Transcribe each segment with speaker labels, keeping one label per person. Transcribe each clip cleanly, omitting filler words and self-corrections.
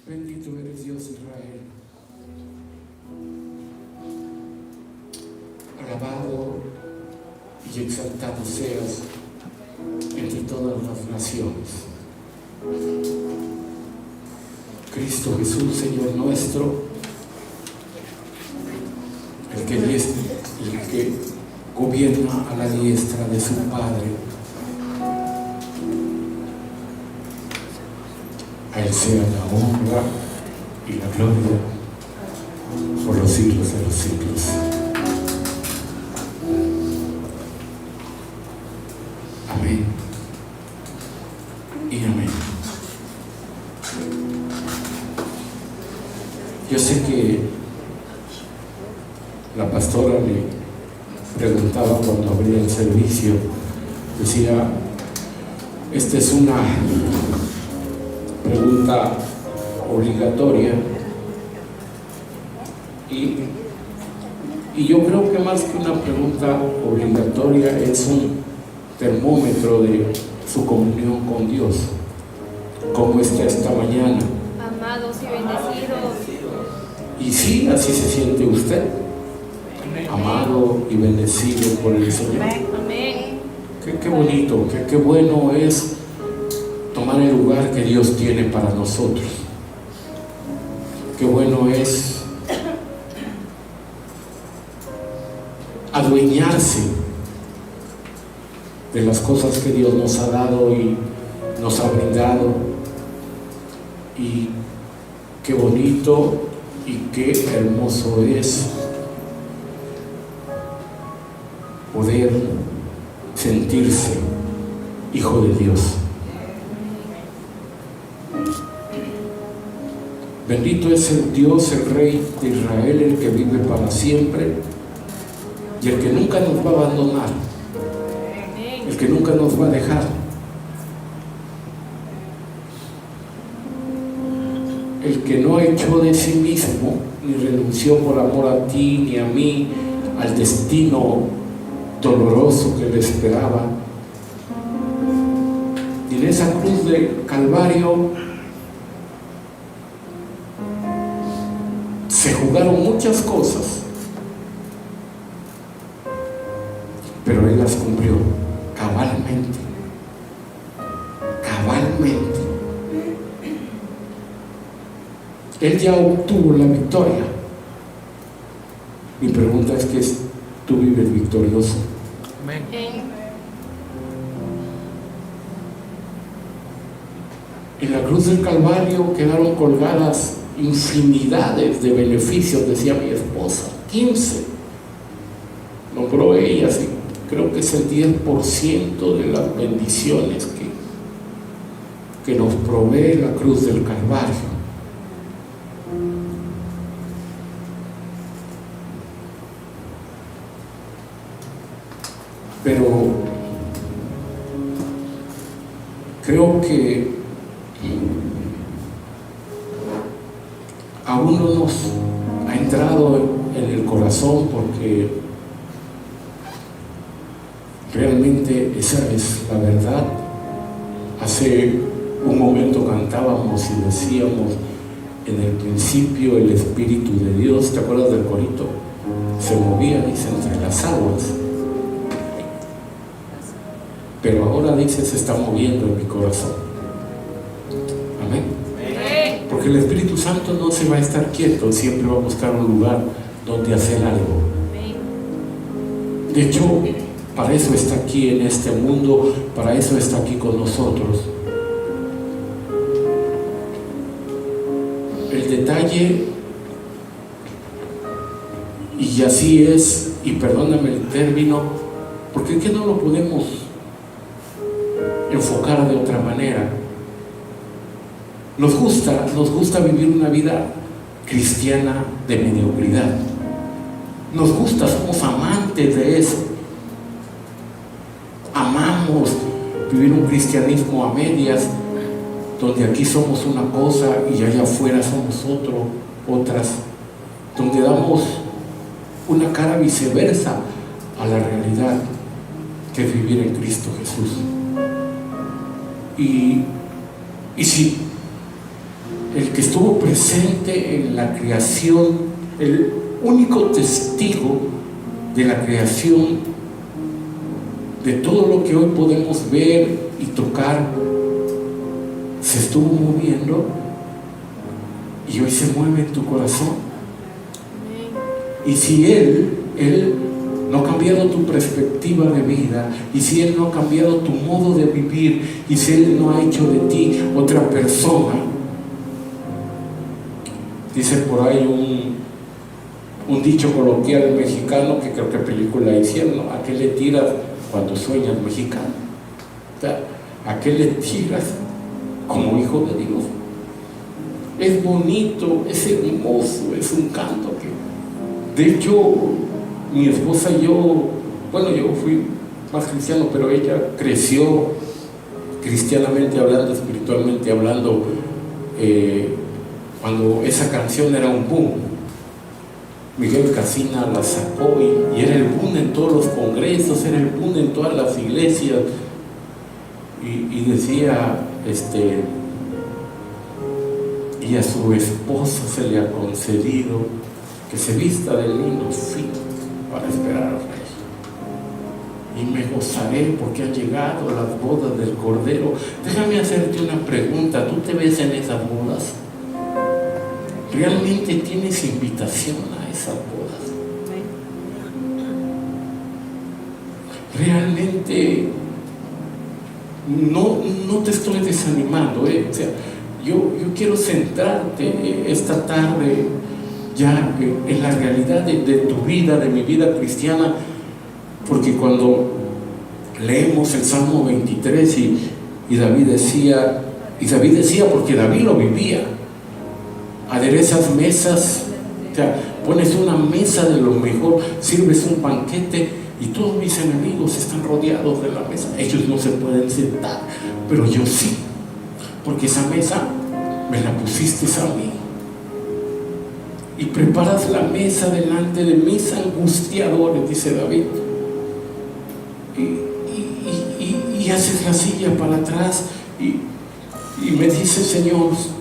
Speaker 1: Bendito eres Dios Israel. Alabado y exaltado seas entre todas las naciones. Cristo Jesús, Señor nuestro, el que gobierna a la diestra de su Padre. A Él sea la honra y la gloria por los siglos de los siglos. Amén y amén. Yo sé que la pastora le preguntaba cuando abría el servicio, decía, esta es una pregunta obligatoria y yo creo que más que una pregunta obligatoria es un termómetro de su comunión con Dios. ¿Cómo está esta mañana?
Speaker 2: Amados y bendecidos.
Speaker 1: Y sí, así se siente usted, amado y bendecido por el Señor.
Speaker 2: Amén.
Speaker 1: Qué bonito, qué bueno es tomar el lugar que Dios tiene para nosotros. Qué bueno es adueñarse de las cosas que Dios nos ha dado y nos ha brindado. Y qué bonito y qué hermoso es poder sentirse hijo de Dios. Bendito es el Dios, el Rey de Israel, el que vive para siempre y el que nunca nos va a abandonar, el que nunca nos va a dejar, el que no echó de sí mismo ni renunció por amor a ti ni a mí al destino doloroso que le esperaba. Y en esa cruz de Calvario se jugaron muchas cosas, pero Él las cumplió cabalmente. Él ya obtuvo la victoria. Mi pregunta es que tú vives victorioso.
Speaker 3: Amén.
Speaker 1: En la cruz del Calvario quedaron colgadas infinidades de beneficios, decía mi esposa, 15. Nombró ella, sí, creo que es el 10% de las bendiciones que nos provee la cruz del Calvario. Pero creo que aún no nos ha entrado en el corazón, porque realmente esa es la verdad. Hace un momento cantábamos y decíamos, en el principio el Espíritu de Dios, ¿te acuerdas del corito? Se movía, dice, entre las aguas. Pero ahora dice, se está moviendo en mi corazón. Amén. Porque el Espíritu Santo no se va a estar quieto, siempre va a buscar un lugar donde hacer algo. De hecho, para eso está aquí en este mundo, para eso está aquí con nosotros. El detalle, y así es, y perdóname el término, porque es que no lo podemos enfocar de otra manera. Nos gusta vivir una vida cristiana de mediocridad. Nos gusta, somos amantes de eso. Amamos vivir un cristianismo a medias, donde aquí somos una cosa y allá afuera somos otras, donde damos una cara viceversa a la realidad que es vivir en Cristo Jesús. Y sí, el que estuvo presente en la creación, el único testigo de la creación, de todo lo que hoy podemos ver y tocar, se estuvo moviendo y hoy se mueve en tu corazón. Y si Él no ha cambiado tu perspectiva de vida, y si Él no ha cambiado tu modo de vivir, y si Él no ha hecho de ti otra persona, dice por ahí un dicho coloquial mexicano, que creo que película hicieron, ¿no? ¿A qué le tiras cuando sueñas mexicano? O sea, ¿a qué le tiras como hijo de Dios? Es bonito, es hermoso, es un canto que, de hecho, mi esposa y yo, bueno, yo fui más cristiano, pero ella creció cristianamente hablando, espiritualmente hablando, cuando esa canción era un boom. Miguel Casina la sacó y era el boom en todos los congresos, era el boom en todas las iglesias, y decía, y a su esposo se le ha concedido que se vista de lino fino para esperar al rey, y me gozaré porque han llegado las bodas del Cordero. Déjame hacerte una pregunta, ¿tú te ves en esas bodas? ¿Realmente tienes invitación a esas bodas? Realmente no te estoy desanimando, O sea, yo quiero centrarte esta tarde ya en la realidad de tu vida, de mi vida cristiana, porque cuando leemos el Salmo 23 y David decía porque David lo vivía: aderezas mesas, o sea, pones una mesa de lo mejor, sirves un banquete y todos mis enemigos están rodeados de la mesa. Ellos no se pueden sentar, pero yo sí, porque esa mesa me la pusiste a mí. Y preparas la mesa delante de mis angustiadores, dice David, y haces la silla para atrás, y me dice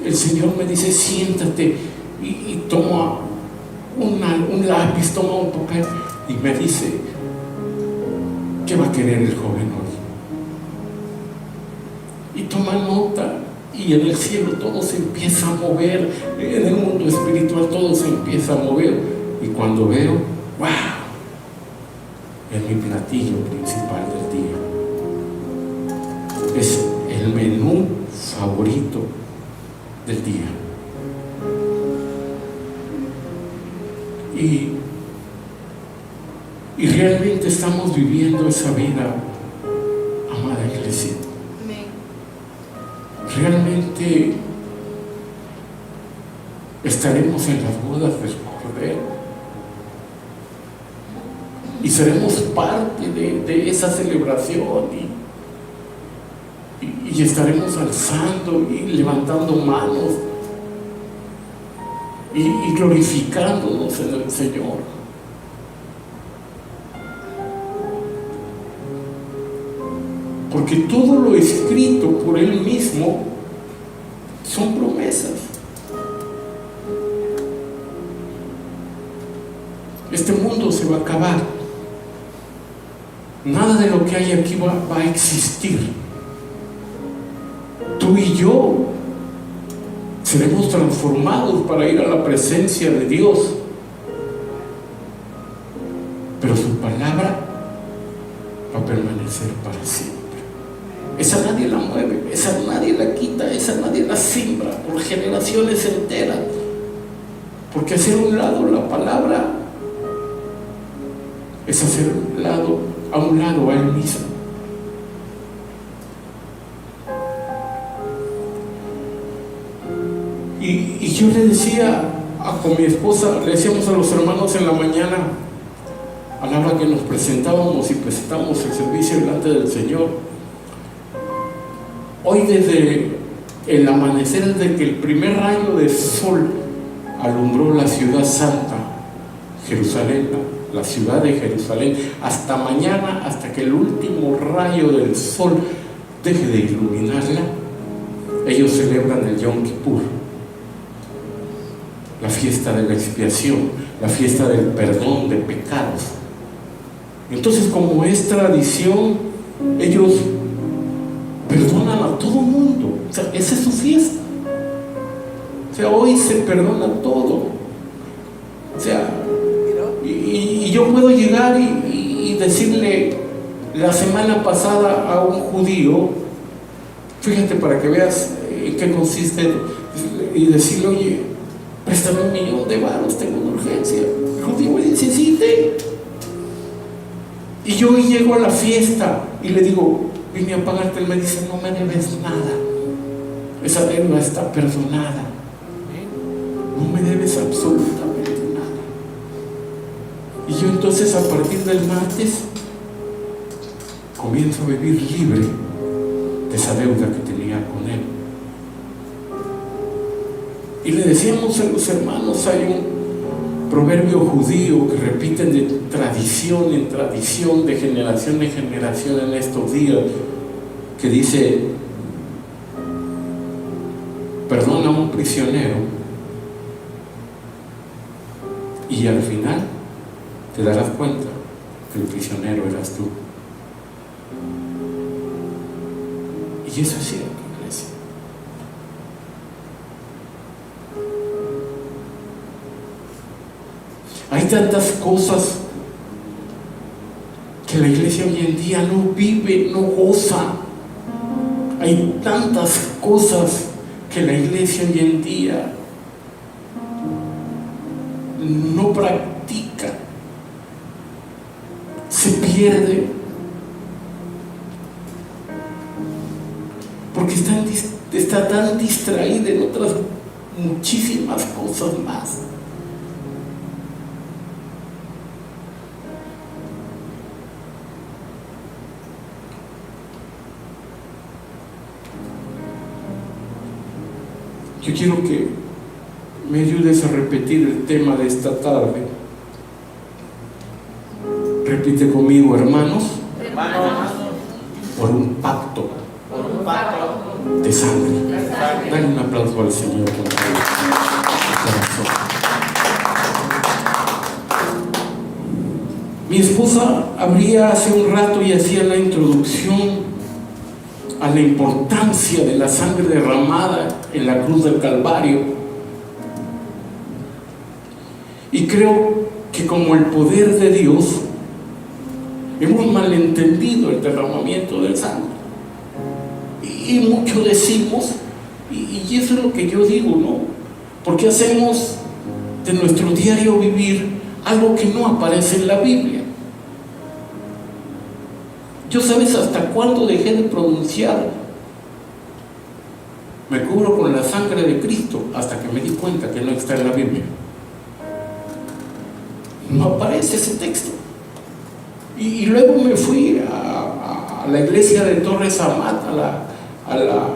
Speaker 1: el Señor me dice: siéntate, y toma un lápiz, toma un papel, y me dice: ¿qué va a querer el joven hoy? Y toma nota, y en el cielo todo se empieza a mover, en el mundo espiritual todo se empieza a mover, y cuando veo, ¡wow!, es mi platillo principal del día, es el menú favorito del día. Y realmente estamos viviendo esa vida, amada iglesia. Realmente estaremos en las bodas del Cordero y seremos parte de esa celebración, y estaremos alzando y levantando manos y glorificándonos en el Señor. Porque todo lo escrito por Él mismo son promesas. Este mundo se va a acabar. Nada de lo que hay aquí va a existir. Tú y yo seremos transformados para ir a la presencia de Dios. Pero su palabra va a permanecer para siempre. Esa nadie la mueve, esa nadie la quita, esa nadie la siembra por generaciones enteras. Porque hacer un lado la palabra es hacer a un lado a Él mismo. Y yo le decía con mi esposa, le decíamos a los hermanos en la mañana, a la hora que nos presentábamos y presentamos el servicio delante del Señor: hoy, desde el amanecer, desde que el primer rayo de sol alumbró la ciudad santa, Jerusalén, la ciudad de Jerusalén, hasta mañana, hasta que el último rayo del sol deje de iluminarla, ellos celebran el Yom Kippur, la fiesta de la expiación, la fiesta del perdón de pecados. Entonces, como es tradición, ellos perdonan a todo mundo. O sea, esa es su fiesta. O sea, hoy se perdona todo. O sea, y yo puedo llegar y decirle la semana pasada a un judío, fíjate para que veas en qué consiste, y decirle, oye, préstame $1,000,000, tengo una urgencia. El judío me dice, sí, y yo llego a la fiesta y le digo, vine a pagarte. Él me dice, no me debes nada, esa deuda está perdonada, no me debes absolutamente nada. Y yo entonces, a partir del martes, comienzo a vivir libre de esa deuda que tenía con él. Y le decíamos a los hermanos, hay un proverbio judío que repiten de tradición en tradición, de generación en generación en estos días, que dice: perdona a un prisionero y al final te darás cuenta que el prisionero eras tú. Y eso es cierto, iglesia. Hay tantas cosas que la iglesia hoy en día no vive, no goza. Hay tantas cosas que la iglesia hoy en día no practica, se pierde, porque está tan distraída en otras muchísimas cosas más. Yo quiero que me ayudes a repetir el tema de esta tarde. Repite conmigo, hermanos, por un pacto de sangre. Dale un aplauso al Señor con todo el corazón. Mi esposa abría hace un rato y hacía la introducción a la importancia de la sangre derramada en la cruz del Calvario. Y creo que como el poder de Dios hemos malentendido el derramamiento de sangre. Y mucho decimos, y eso es lo que yo digo, ¿no? Porque hacemos de nuestro diario vivir algo que no aparece en la Biblia. Yo, ¿sabes hasta cuándo dejé de pronunciar me cubro con la sangre de Cristo? Hasta que me di cuenta que no está en la Biblia. No aparece ese texto. Y luego me fui a la iglesia de Torres Amat, a la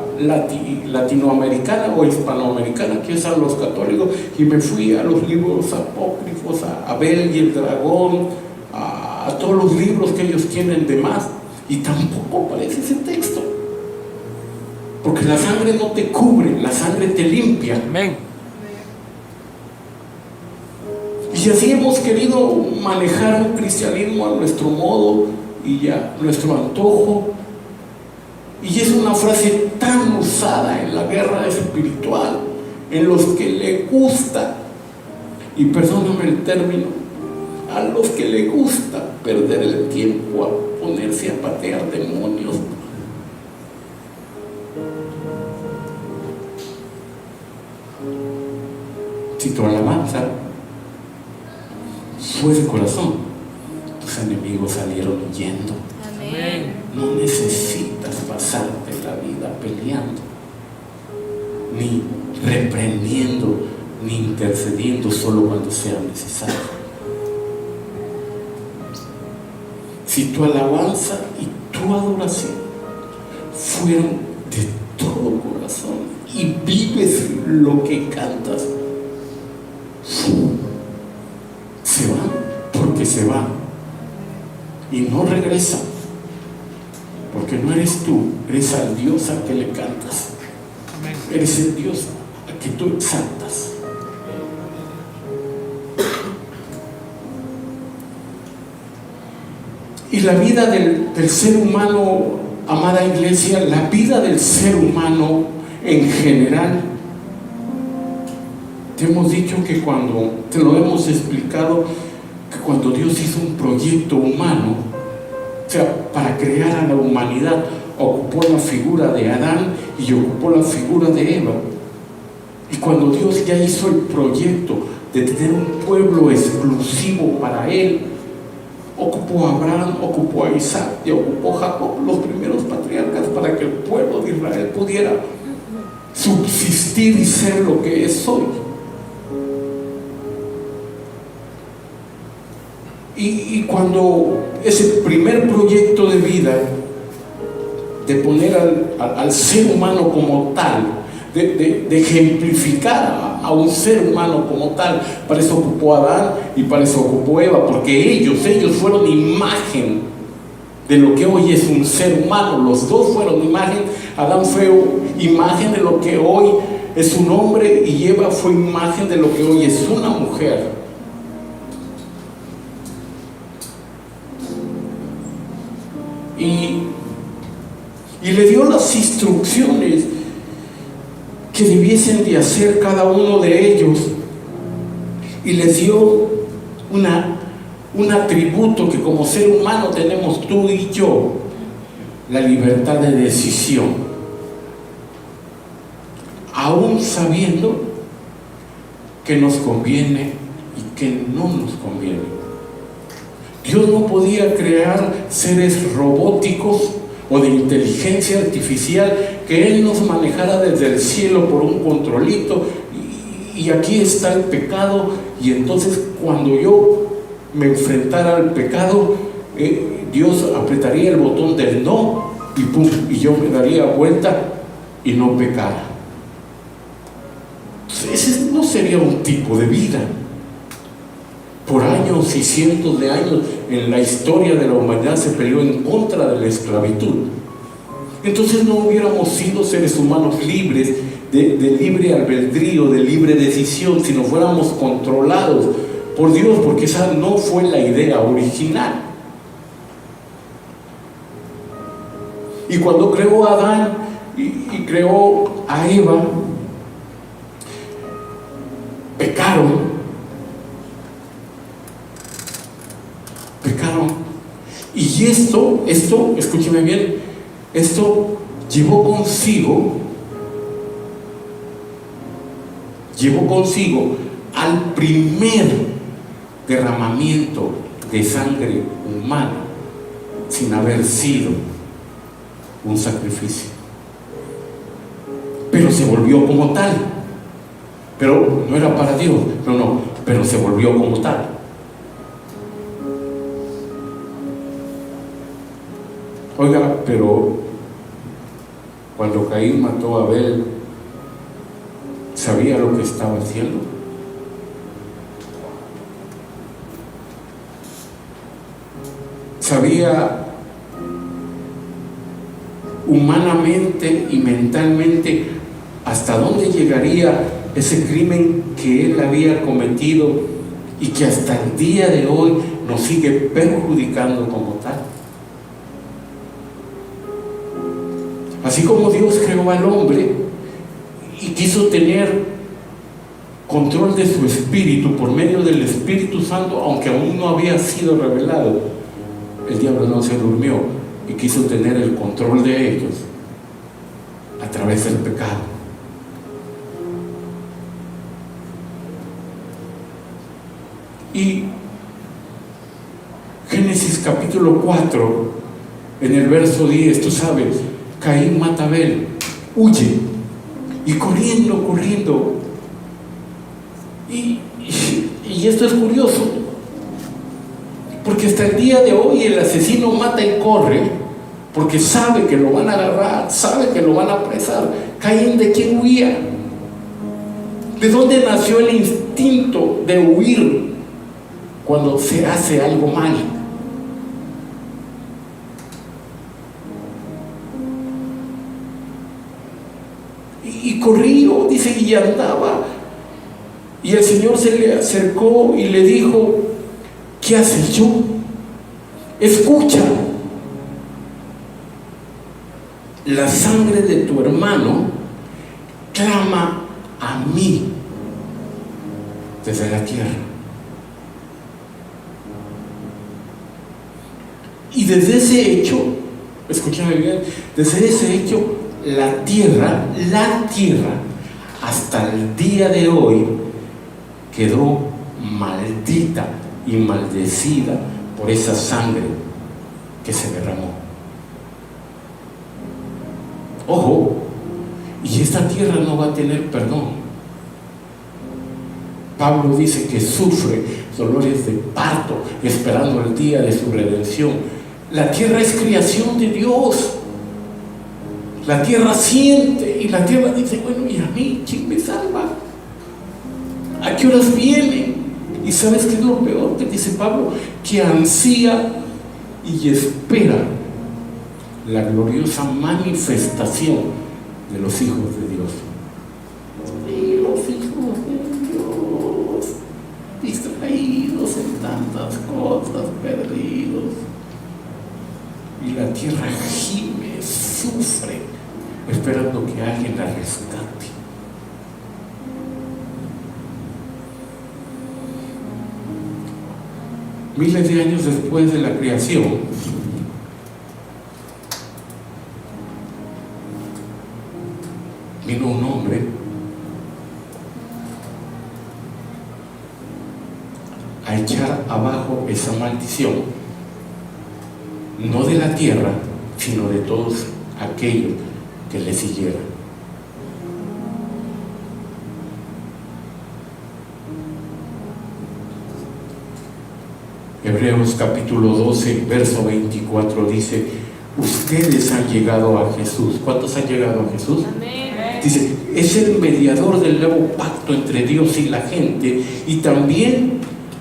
Speaker 1: latinoamericana o hispanoamericana que usan los católicos, y me fui a los libros apócrifos, a Abel y el dragón, a todos los libros que ellos tienen de más, y tampoco aparece ese texto, porque la sangre no te cubre, la sangre te limpia.
Speaker 3: Amén.
Speaker 1: Y así hemos querido manejar un cristianismo a nuestro modo y a nuestro antojo. Y es una frase tan usada en la guerra espiritual, en los que le gusta, y perdóname el término, a los que le gusta perder el tiempo a ponerse a patear demonios. Si tu alabanza fue de corazón, tus enemigos salieron huyendo.
Speaker 2: Amén.
Speaker 1: No necesitas pasarte la vida peleando, ni reprendiendo, ni intercediendo solo cuando sea necesario. Si tu alabanza y tu adoración fueron de todo corazón y vives lo que cantas, se van, porque se van y no regresan, porque no eres tú, eres al Dios al que le cantas. Eres el Dios al que tú exaltas. Y la vida del ser humano, amada iglesia, la vida del ser humano en general, te hemos dicho que te lo hemos explicado, que cuando Dios hizo un proyecto humano, o sea, para crear a la humanidad, ocupó la figura de Adán y ocupó la figura de Eva. Y cuando Dios ya hizo el proyecto de tener un pueblo exclusivo para Él, ocupó a Abraham, ocupó a Isaac y ocupó a Jacob, los primeros patriarcas, para que el pueblo de Israel pudiera subsistir y ser lo que es hoy. Y cuando ese primer proyecto de vida, de poner al ser humano como tal, de ejemplificar a un ser humano como tal, para eso ocupó a Adán y para eso ocupó a Eva, porque ellos fueron imagen de lo que hoy es un ser humano. Los dos fueron imagen. Adán fue imagen de lo que hoy es un hombre y Eva fue imagen de lo que hoy es una mujer. Y le dio las instrucciones que debiesen de hacer cada uno de ellos, y les dio un atributo que como ser humano tenemos tú y yo: la libertad de decisión, aún sabiendo que nos conviene y que no nos conviene. Dios no podía crear seres robóticos o de inteligencia artificial que Él nos manejara desde el cielo por un controlito, y aquí está el pecado, y entonces cuando yo me enfrentara al pecado, Dios apretaría el botón del no y pum, y yo me daría vuelta y no pecara. Ese no sería un tipo de vida. Por años y cientos de años en la historia de la humanidad se peleó en contra de la esclavitud. Entonces no hubiéramos sido seres humanos libres, de libre albedrío, de libre decisión, si no fuéramos controlados por Dios, porque esa no fue la idea original. Y cuando creó a Adán y creó a Eva, pecaron. Y esto, escúcheme bien, esto llevó consigo al primer derramamiento de sangre humana sin haber sido un sacrificio. Pero se volvió como tal. Pero no era para Dios, no, pero se volvió como tal. Oiga, pero cuando Caín mató a Abel, ¿sabía lo que estaba haciendo? ¿Sabía humanamente y mentalmente hasta dónde llegaría ese crimen que él había cometido y que hasta el día de hoy nos sigue perjudicando como tal? Así como Dios creó al hombre y quiso tener control de su espíritu por medio del Espíritu Santo, aunque aún no había sido revelado, el diablo no se durmió y quiso tener el control de ellos a través del pecado. Y Génesis capítulo 4, en el verso 10, tú sabes, Caín mata a Abel, huye, y corriendo. Y esto es curioso, porque hasta el día de hoy el asesino mata y corre, porque sabe que lo van a agarrar, sabe que lo van a apresar. Caín, ¿de quién huía? ¿De dónde nació el instinto de huir cuando se hace algo mal? Y corrió, dice, y andaba. Y el Señor se le acercó y le dijo: ¿qué has hecho? Escucha, la sangre de tu hermano clama a mí desde la tierra. Y desde ese hecho, escúchame bien, desde ese hecho, la tierra, hasta el día de hoy, quedó maldita y maldecida por esa sangre que se derramó. Ojo, y esta tierra no va a tener perdón. Pablo dice que sufre dolores de parto, esperando el día de su redención. La tierra es creación de Dios. La tierra siente y la tierra dice, bueno, ¿y a mí quién me salva? ¿A qué horas viene? Y ¿sabes qué es lo peor que dice Pablo? Que ansía y espera la gloriosa manifestación de los hijos de Dios. Y los hijos de Dios, distraídos en tantas cosas, perdidos. Y la tierra gime, sufre, esperando que alguien la rescate. Miles de años después de la creación, vino un hombre a echar abajo esa maldición, no de la tierra, sino de todos aquellos que le siguieran. Hebreos capítulo 12, verso 24 dice: ustedes han llegado a Jesús. ¿Cuántos han llegado a Jesús?
Speaker 2: Amén.
Speaker 1: Dice, es el mediador del nuevo pacto entre Dios y la gente, y también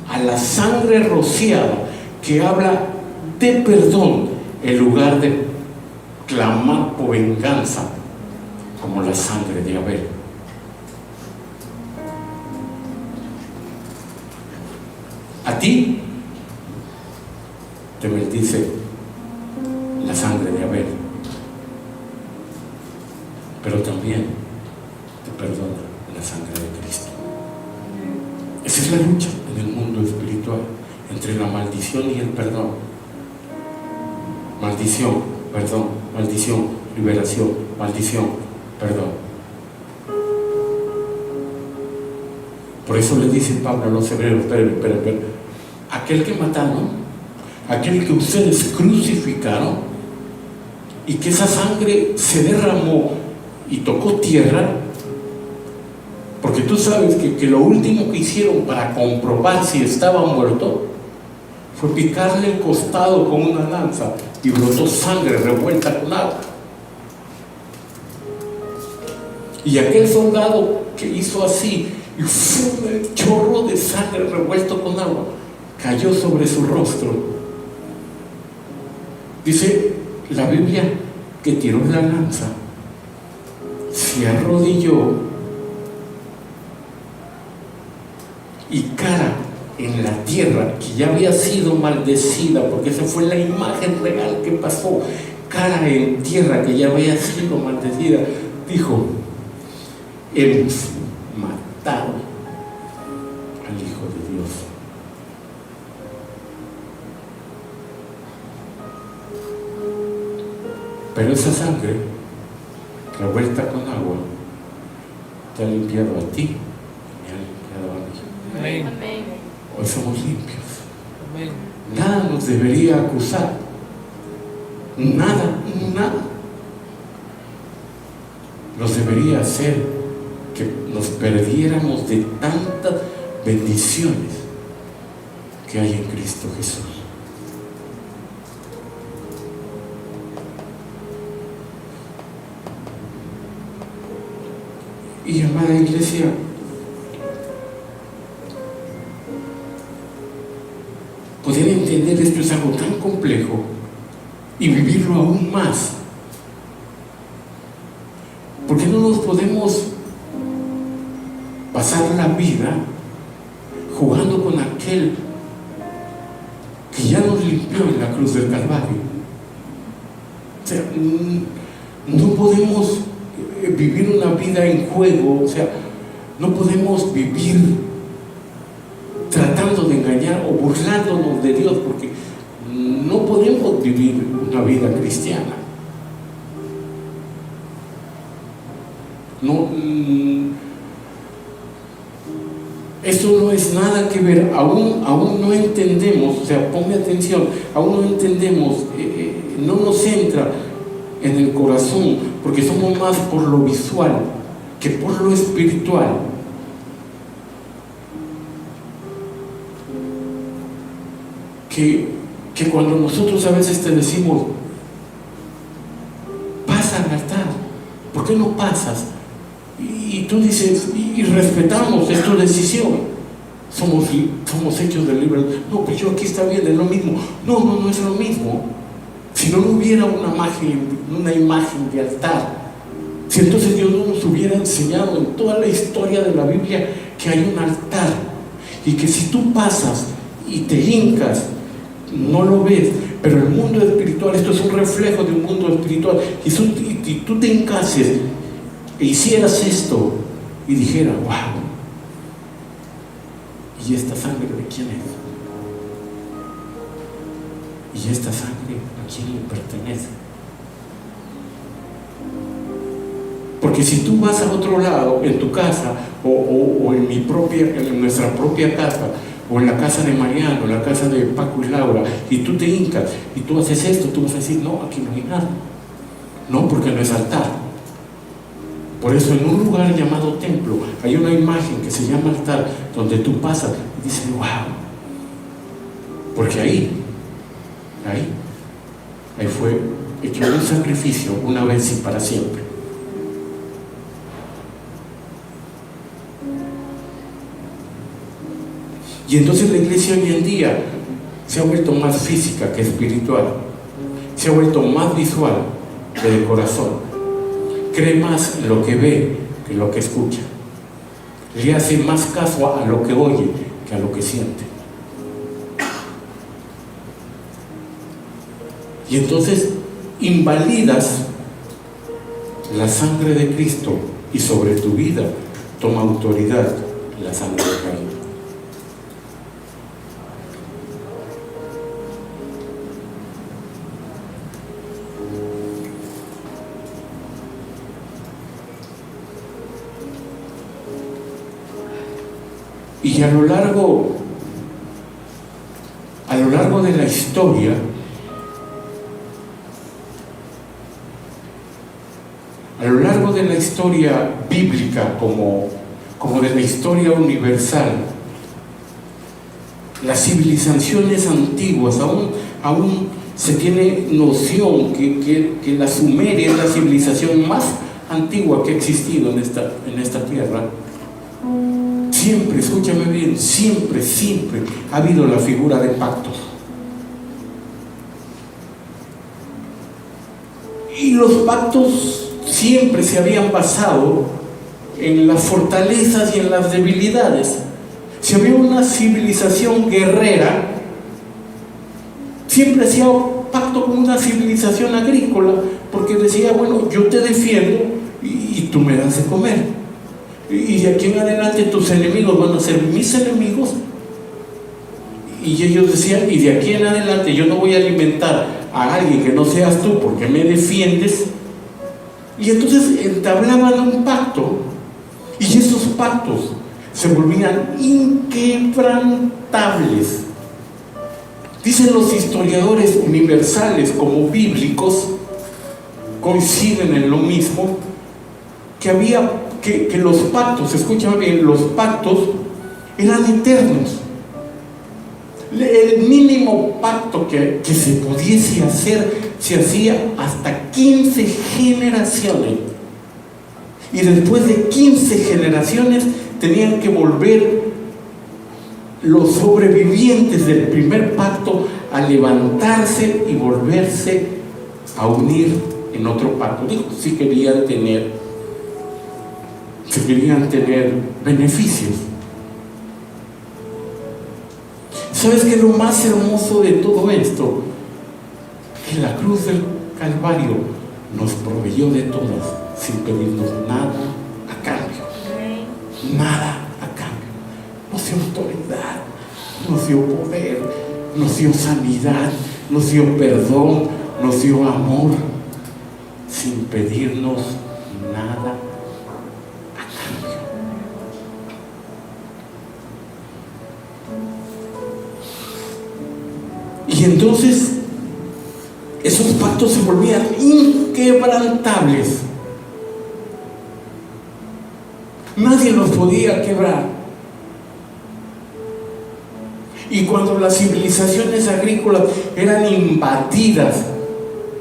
Speaker 1: a la sangre rociada que habla de perdón en lugar de clamar por venganza como la sangre de Abel. A ti te bendice la sangre de Abel, pero también te perdona la sangre de Cristo. Esa es la lucha en el mundo espiritual, entre la maldición y el perdón. Maldición, perdón, maldición, liberación, maldición, perdón. Por eso le dice Pablo a los hebreos: esperen, aquel que mataron, aquel que ustedes crucificaron, y que esa sangre se derramó y tocó tierra, porque tú sabes que lo último que hicieron para comprobar si estaba muerto fue picarle el costado con una lanza y brotó sangre revuelta con agua. Y aquel soldado que hizo así, y fue el chorro de sangre revuelto con agua, cayó sobre su rostro. Dice la Biblia que tiró la lanza, se arrodilló y cara en la tierra, que ya había sido maldecida, porque esa fue la imagen real que pasó, cara en tierra que ya había sido maldecida, dijo: hemos matado al Hijo de Dios. Pero esa sangre revuelta con agua te ha limpiado a ti y me ha limpiado a mí.
Speaker 3: Amén.
Speaker 2: Amén.
Speaker 1: Hoy somos limpios.
Speaker 3: Amén.
Speaker 1: Nada nos debería acusar. Nada. Nos debería hacer que nos perdiéramos de tantas bendiciones que hay en Cristo Jesús. Y amada iglesia, poder entender esto es algo tan complejo y vivirlo aún más, porque no nos podemos pasar la vida jugando con aquel que ya nos limpió en la cruz del Calvario. O sea, no podemos vivir una vida en juego, o sea, no podemos vivir tratando de engañar o burlándonos de Dios, porque no podemos vivir una vida cristiana. No, eso no es nada que ver, aún no entendemos, o sea, ponme atención, aún no entendemos, no nos entra en el corazón, porque somos más por lo visual que por lo espiritual. Que cuando nosotros a veces te decimos, pasa al altar, ¿por qué no pasas? Y tú dices, y respetamos, es tu decisión, somos hechos de libre. No, pues yo aquí está bien, es lo mismo. No es lo mismo. Si no hubiera una imagen de altar, si entonces Dios no nos hubiera enseñado en toda la historia de la Biblia que hay un altar, y que si tú pasas y te hincas, no lo ves, pero el mundo espiritual, esto es un reflejo de un mundo espiritual, y tú te hincases e hicieras esto y dijera, wow, ¿y esta sangre de quién es? ¿Y esta sangre a quién le pertenece? Porque si tú vas a otro lado, en tu casa, o en nuestra propia casa, o en la casa de Mariano, en la casa de Paco y Laura, y tú te hincas y tú haces esto, tú vas a decir, no, aquí no hay nada. No, porque no es altar. Por eso en un lugar llamado templo hay una imagen que se llama altar, donde tú pasas y dices, wow, porque ahí fue hecho un sacrificio una vez y para siempre. Y entonces la iglesia hoy en día se ha vuelto más física que espiritual, se ha vuelto más visual que de corazón, cree más en lo que ve que en lo que escucha, le hace más caso a lo que oye que a lo que siente. Y entonces invalidas la sangre de Cristo, y sobre tu vida toma autoridad la sangre de Caín. Y a lo largo de la historia, a lo largo de la historia bíblica, como de la historia universal, las civilizaciones antiguas, aún se tiene noción que la Sumeria es la civilización más antigua que ha existido en esta tierra. Siempre, escúchame bien, siempre ha habido la figura de pactos. Y los pactos siempre se habían basado en las fortalezas y en las debilidades. Si había una civilización guerrera, siempre hacía pacto con una civilización agrícola, porque decía, bueno, yo te defiendo y tú me das de comer. Y de aquí en adelante tus enemigos van a ser mis enemigos. Y ellos decían, y de aquí en adelante yo no voy a alimentar a alguien que no seas tú porque me defiendes. Y entonces entablaban un pacto, y esos pactos se volvían inquebrantables. Dicen los historiadores universales como bíblicos, coinciden en lo mismo, que los pactos, escúchame bien, los pactos eran eternos. El mínimo pacto que se pudiese hacer se hacía hasta 15 generaciones, y después de 15 generaciones tenían que volver los sobrevivientes del primer pacto a levantarse y volverse a unir en otro pacto. Digo, si querían tener beneficios. ¿Sabes qué es lo más hermoso de todo esto? Que la cruz del Calvario nos proveyó de todas sin pedirnos nada a cambio. Nada a cambio. Nos dio autoridad, nos dio poder, nos dio sanidad, nos dio perdón, nos dio amor, sin pedirnos nada a cambio. Y entonces esos pactos se volvían inquebrantables. Nadie los podía quebrar. Y cuando las civilizaciones agrícolas eran invadidas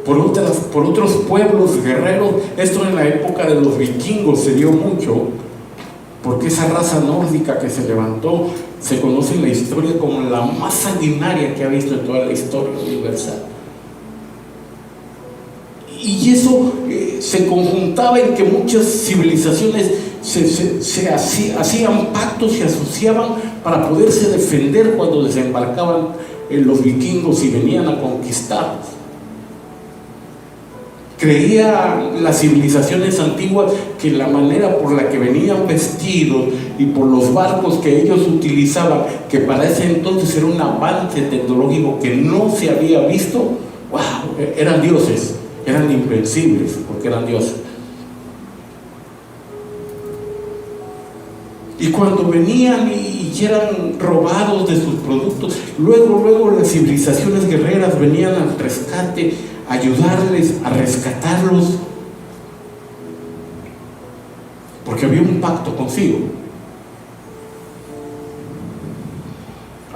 Speaker 1: por otros pueblos guerreros, esto en la época de los vikingos se dio mucho, porque esa raza nórdica que se levantó se conoce en la historia como la más sanguinaria que ha visto en toda la historia universal. Y eso se conjuntaba en que muchas civilizaciones hacían pactos, se asociaban para poderse defender cuando desembarcaban los vikingos y venían a conquistarlos. Creían las civilizaciones antiguas que la manera por la que venían vestidos y por los barcos que ellos utilizaban, que para ese entonces era un avance tecnológico que no se había visto, wow, eran dioses, eran invencibles porque eran dioses. Y cuando venían y eran robados de sus productos, luego las civilizaciones guerreras venían al rescate, a ayudarles a rescatarlos, porque había un pacto consigo.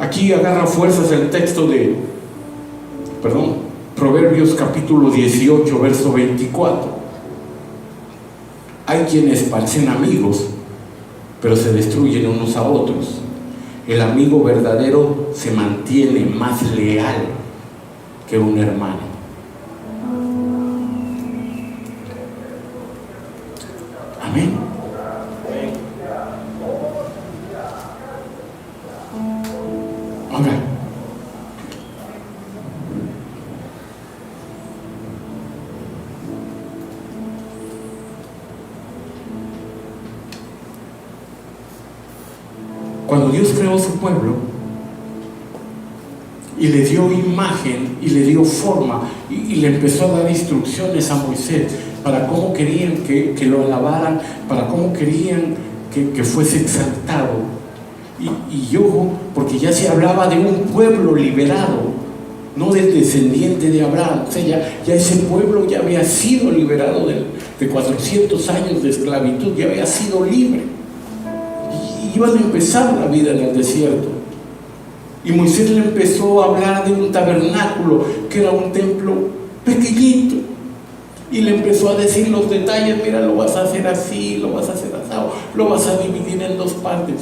Speaker 1: Aquí agarra fuerzas el texto de Proverbios capítulo 18, verso 24. Hay quienes parecen amigos, pero se destruyen unos a otros. El amigo verdadero se mantiene más leal que un hermano. Amén. Ahora, cuando Dios creó su pueblo y le dio imagen y le dio forma y le empezó a dar instrucciones a Moisés para cómo querían que lo alabaran, para cómo querían que fuese exaltado, y ojo, porque ya se hablaba de un pueblo liberado, no del descendiente de Abraham. O sea, ya ese pueblo ya había sido liberado de 400 años de esclavitud, ya había sido libre. Iban a empezar la vida en el desierto. Y Moisés le empezó a hablar de un tabernáculo que era un templo pequeñito, y le empezó a decir los detalles: mira, lo vas a hacer así, lo vas a hacer asado, lo vas a dividir en dos partes.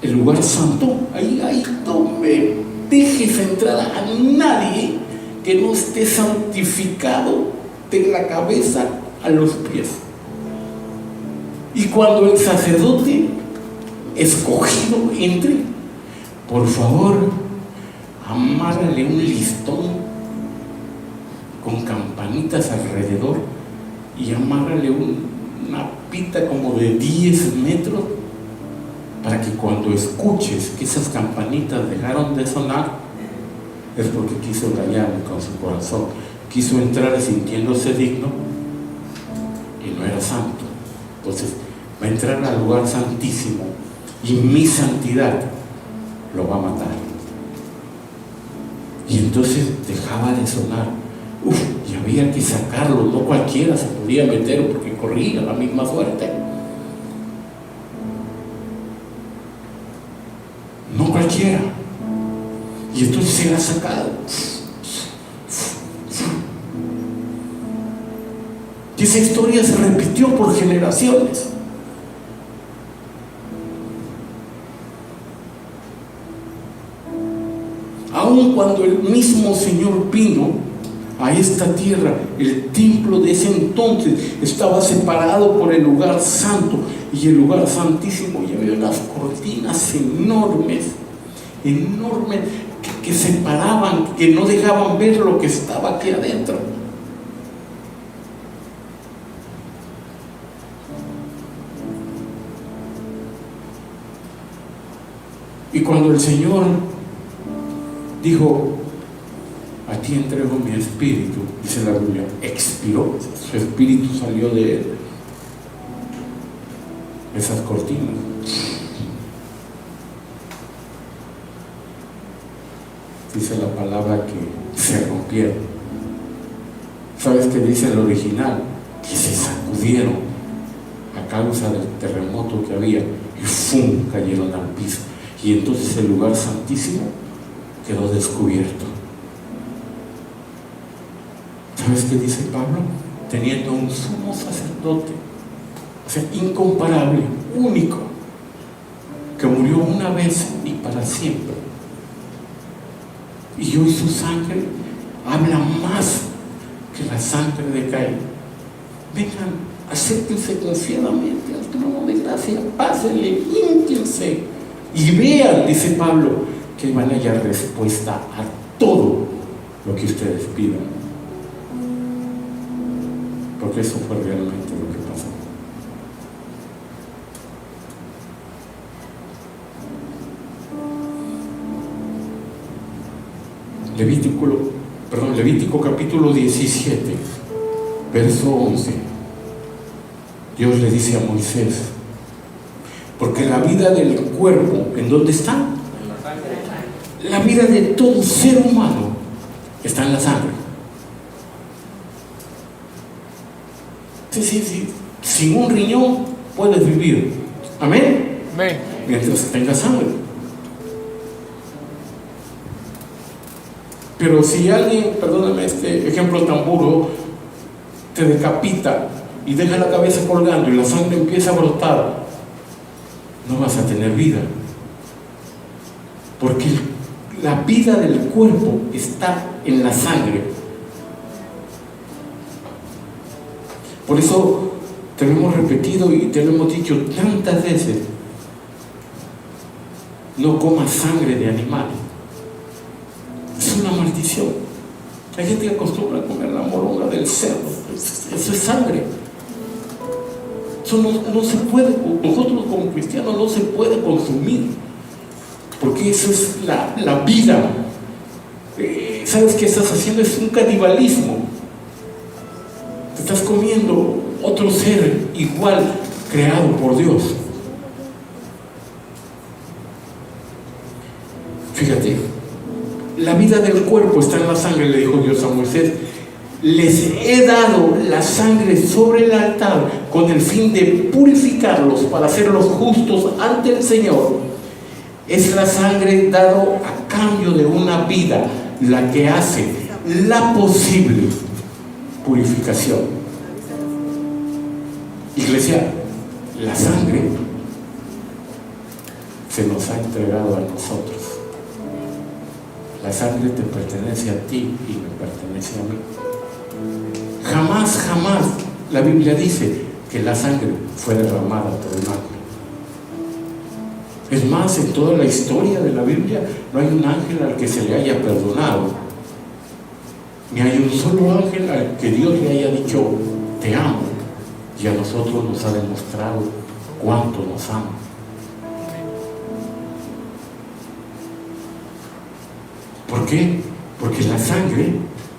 Speaker 1: El lugar santo, ahí no me dejes entrar a nadie que no esté santificado de la cabeza a los pies. Y cuando el sacerdote escogido entre, por favor, amárrale un listón con campanitas alrededor y amárrale una pita como de 10 metros, para que cuando escuches que esas campanitas dejaron de sonar, es porque quiso engañarme con su corazón, quiso entrar sintiéndose digno y no era santo. Entonces va a entrar al lugar santísimo y mi santidad lo va a matar. Y entonces dejaba de sonar. Y había que sacarlo, no cualquiera se podía meter porque corría la misma suerte. No cualquiera. Y entonces era sacado. Y esa historia se repitió por generaciones. Aun cuando el mismo Señor vino a esta tierra, el templo de ese entonces estaba separado por el lugar santo y el lugar santísimo, y había unas cortinas enormes que separaban, que no dejaban ver lo que estaba aquí adentro. Y cuando el Señor dijo, a ti entrego mi espíritu, dice la Biblia, expiró, su espíritu salió de él. Esas cortinas dice la palabra que se rompieron. ¿Sabes qué dice el original? Que se sacudieron a causa del terremoto que había y ¡fum! Cayeron al piso. Y entonces el lugar santísimo quedó descubierto. ¿Sabes qué dice Pablo? Teniendo un sumo sacerdote, o sea, incomparable, único, que murió una vez y para siempre. Y hoy su sangre habla más que la sangre de Caín. Vengan, acérquense confiadamente al trono de gracia, pásenle, límpiense y vean, dice Pablo, que van a hallar respuesta a todo lo que ustedes pidan. Porque eso fue realmente lo que pasó. Levítico capítulo 17, verso 11. Dios le dice a Moisés, porque la vida del cuerpo, ¿en dónde está? La vida de todo ser humano está en la sangre. Sí. Sin un riñón puedes vivir. Amén. Mientras tengas sangre. Pero si alguien, perdóname este ejemplo tan burdo, te decapita y deja la cabeza colgando y la sangre empieza a brotar, no vas a tener vida. Porque la vida del cuerpo está en la sangre. Por eso te lo hemos repetido y te lo hemos dicho tantas veces: no comas sangre de animales. Es una maldición. Hay gente que acostumbra a comer la moronga del cerdo. Eso es sangre. Eso no se puede, nosotros como cristianos no se puede consumir, porque eso es la vida. ¿Sabes qué estás haciendo? Es un canibalismo. Te estás comiendo otro ser igual, creado por Dios. Fíjate, la vida del cuerpo está en la sangre, le dijo Dios a Moisés. Les he dado la sangre sobre el altar con el fin de purificarlos para hacerlos justos ante el Señor. Es la sangre dado a cambio de una vida la que hace la posible purificación. Iglesia, la sangre se nos ha entregado a nosotros. La sangre te pertenece a ti y me pertenece a mí. Jamás la Biblia dice que la sangre fue derramada por un ángel. Es más, en toda la historia de la Biblia no hay un ángel al que se le haya perdonado, ni hay un solo ángel al que Dios le haya dicho te amo, y a nosotros nos ha demostrado cuánto nos ama. ¿Por qué? Porque la sangre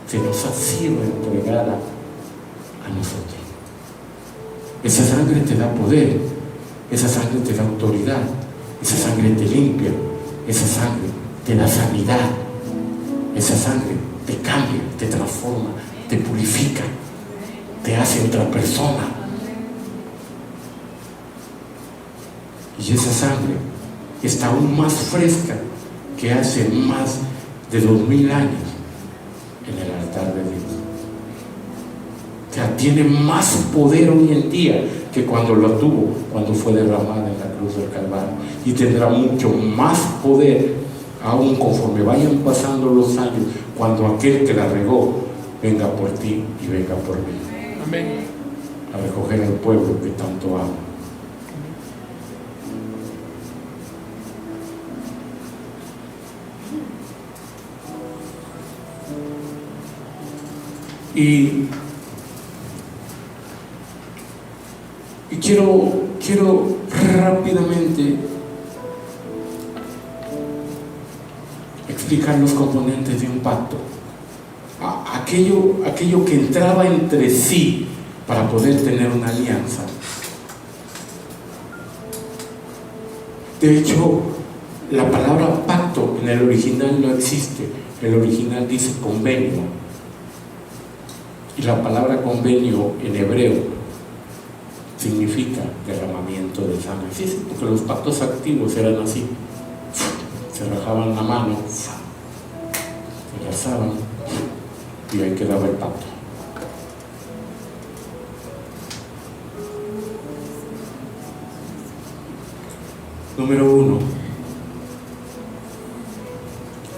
Speaker 1: se nos ha sido entregada a nosotros. Esa sangre te da poder, esa sangre te da autoridad, esa sangre te limpia, esa sangre te da sanidad, esa sangre te cambia, te transforma, te purifica, te hace otra persona. Y esa sangre está aún más fresca que hace más de 2000 años en el altar de Dios. O sea, tiene más poder hoy en día que cuando lo tuvo, cuando fue derramada en la cruz del Calvario, y tendrá mucho más poder aún conforme vayan pasando los años, cuando aquel que la regó venga por ti y venga por mí. Amén. A recoger al pueblo que tanto ama. Y quiero rápidamente explicar los componentes de un pacto. Aquello que entraba entre sí para poder tener una alianza. De hecho, la palabra pacto en el original no existe. El original dice convenio. Y la palabra convenio en hebreo significa derramamiento de sangre. Sí, porque los pactos activos eran así. Se rajaban la mano, se enlazaban y ahí quedaba el pacto. Número 1.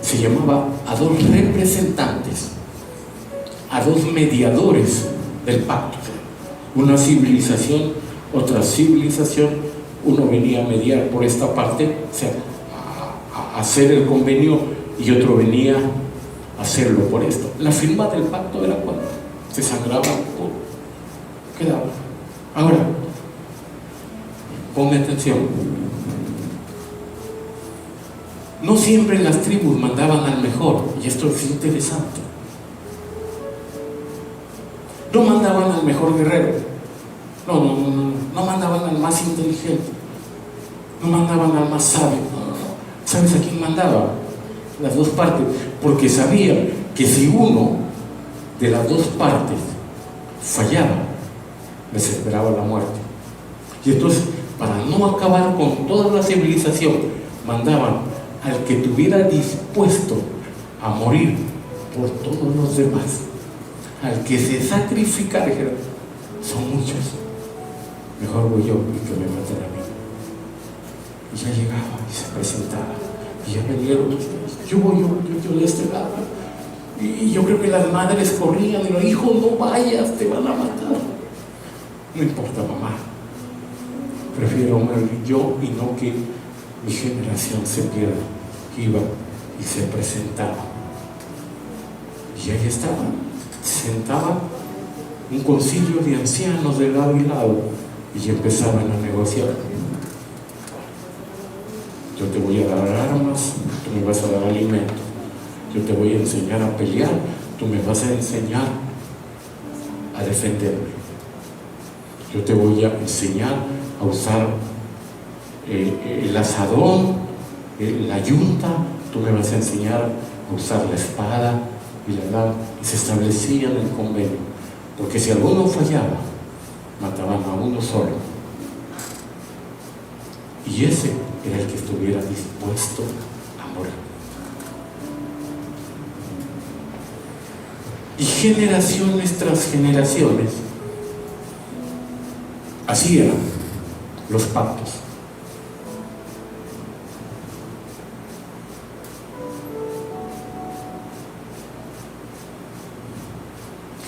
Speaker 1: Se llamaba a dos representantes, a dos mediadores del pacto. Una civilización, otra civilización. Uno venía a mediar por esta parte, o sea, a hacer el convenio, y otro venía a hacerlo por esto. La firma del pacto era cuando se sangraba, quedaba. Ahora, ponga atención. No siempre las tribus mandaban al mejor, y esto es interesante. No mandaban al mejor guerrero, no mandaban al más inteligente, no mandaban al más sabio. ¿Sabes a quién mandaba? Las dos partes, porque sabían que si uno de las dos partes fallaba, les esperaba la muerte. Y entonces, para no acabar con toda la civilización, mandaban al que estuviera dispuesto a morir por todos los demás, al que se sacrificara. Son muchos, mejor voy yo y que me maten a mí. Y ya llegaba y se presentaba, y ya venían otros, yo de este lado. Y yo creo que las madres corrían y los hijos, no vayas, te van a matar. No importa, mamá, prefiero morir yo y no que mi generación se pierda. Iba y se presentaba, y ahí estaba, sentaba un concilio de ancianos de lado y lado, y empezaban a negociar. Yo te voy a dar armas, tú me vas a dar alimento. Yo te voy a enseñar a pelear, tú me vas a enseñar a defenderme. Yo te voy a enseñar a usar el asadón, la yunta, tú me vas a enseñar a usar la espada y la lanza. Y se establecía en el convenio, porque si alguno fallaba, mataban a uno solo, y ese era el que estuviera dispuesto a morir. Y generaciones tras generaciones, así eran los pactos.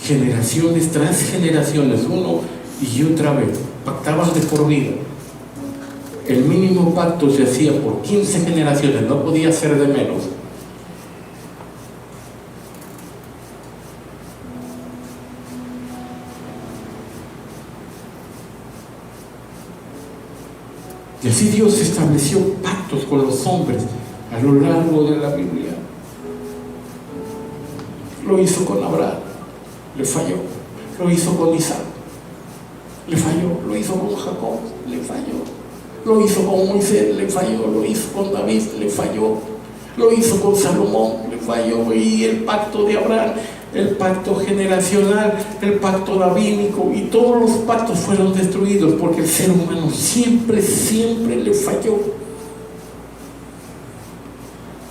Speaker 1: Generaciones tras generaciones, uno y otra vez, pactaban de por vida. El mínimo pacto se hacía por 15 generaciones, no podía ser de menos. Y así Dios estableció pactos con los hombres a lo largo de la Biblia. Lo hizo con Abraham, le falló. Lo hizo con Isaac, le falló. Lo hizo con Jacob, le falló. Lo hizo con Moisés, le falló. Lo hizo con David, le falló. Lo hizo con Salomón, le falló. Y el pacto de Abraham, el pacto generacional, el pacto davídico, y todos los pactos fueron destruidos porque el ser humano siempre le falló.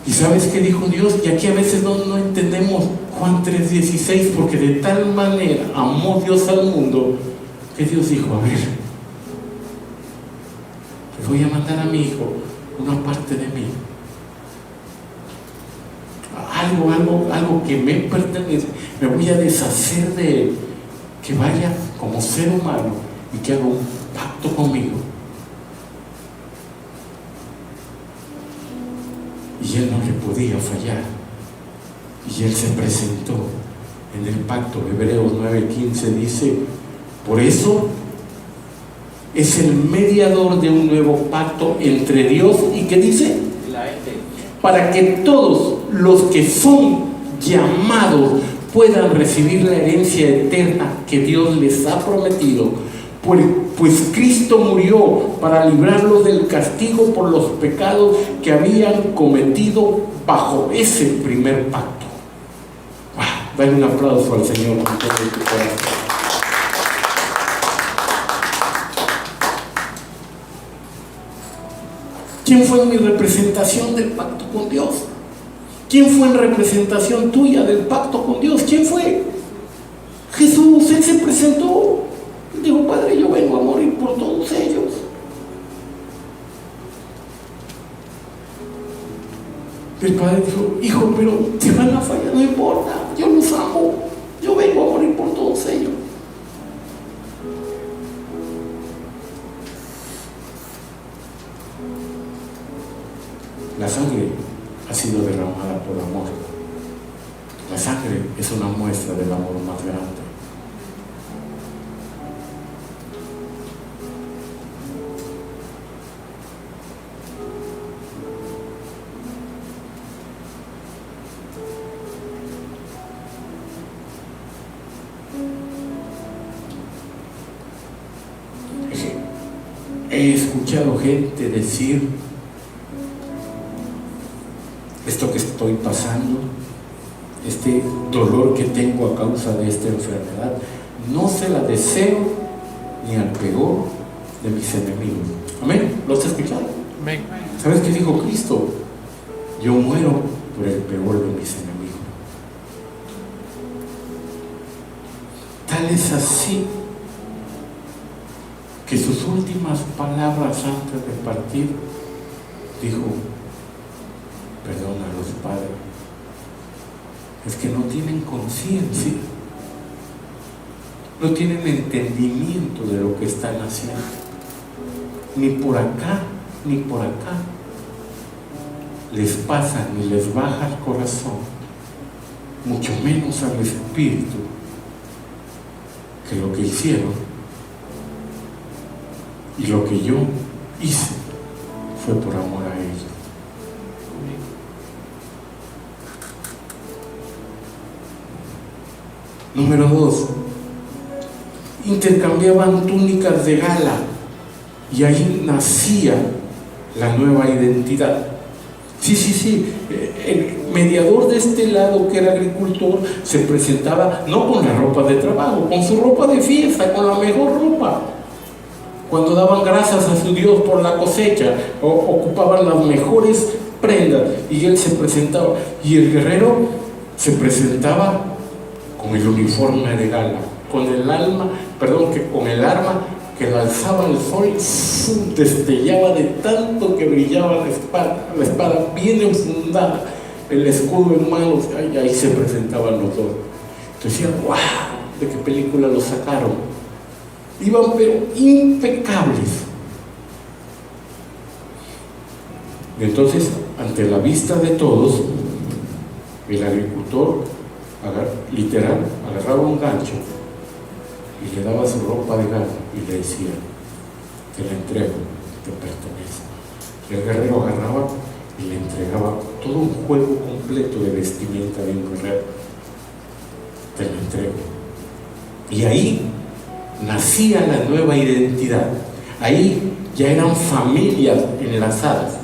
Speaker 1: ¿Y sabes qué dijo Dios? Y aquí a veces no entendemos Juan 3:16, porque de tal manera amó Dios al mundo que Dios dijo: a ver, le voy a mandar a mi hijo una parte de mí, algo que me pertenece. Me voy a deshacer de él, que vaya como ser humano y que haga un pacto conmigo. Y él no le podía fallar, y él se presentó en el pacto. Hebreos 9:15 dice: por eso es el mediador de un nuevo pacto entre Dios y, ¿qué dice? Para que todos los que son llamados puedan recibir la herencia eterna que Dios les ha prometido. Pues Cristo murió para librarlos del castigo por los pecados que habían cometido bajo ese primer pacto. ¡Wow! Dale un aplauso al Señor con todo tu corazón. ¿Quién fue en mi representación del pacto con Dios? ¿Quién fue en representación tuya del pacto con Dios? ¿Quién fue? Jesús. Él se presentó. Dijo: Padre, yo vengo a morir por todos ellos. El Padre dijo: Hijo, pero te van a fallar, no importa, yo los amo, yo vengo a morir por todos ellos. La sangre ha sido derramada por amor. La sangre es una muestra del amor más grande. He escuchado gente decir: esto que estoy pasando, este dolor que tengo a causa de esta enfermedad, no se la deseo ni al peor de mis enemigos. Amén. ¿Lo has escuchado?
Speaker 3: Amén.
Speaker 1: ¿Sabes qué dijo Cristo? Yo muero por el peor de mis enemigos. Tal es así que sus últimas palabras antes de partir dijo: perdónalos, Padre, es que no tienen conciencia, no tienen entendimiento de lo que están haciendo, ni por acá ni por acá les pasa ni les baja el corazón, mucho menos al espíritu, que lo que hicieron y lo que yo hice fue por amor a ellos. Número 2, intercambiaban túnicas de gala y ahí nacía la nueva identidad. Sí, el mediador de este lado, que era agricultor, se presentaba no con la ropa de trabajo, con su ropa de fiesta, con la mejor ropa. Cuando daban gracias a su Dios por la cosecha, ocupaban las mejores prendas, y él se presentaba. Y el guerrero se presentaba con el uniforme de gala, con el arma que la alzaba el sol, destellaba de tanto que brillaba la espada bien enfundada, el escudo en manos, y ahí se presentaban los dos. Entonces decían: ¡wow! ¿De qué película lo sacaron? Iban pero impecables. Y entonces, ante la vista de todos, el agricultor literal agarraba un gancho y le daba su ropa de gala y le decía: te la entrego, te pertenece. El guerrero agarraba y le entregaba todo un juego completo de vestimenta de un guerrero. Te la entrego. Y ahí nacía la nueva identidad. Ahí ya eran familias enlazadas.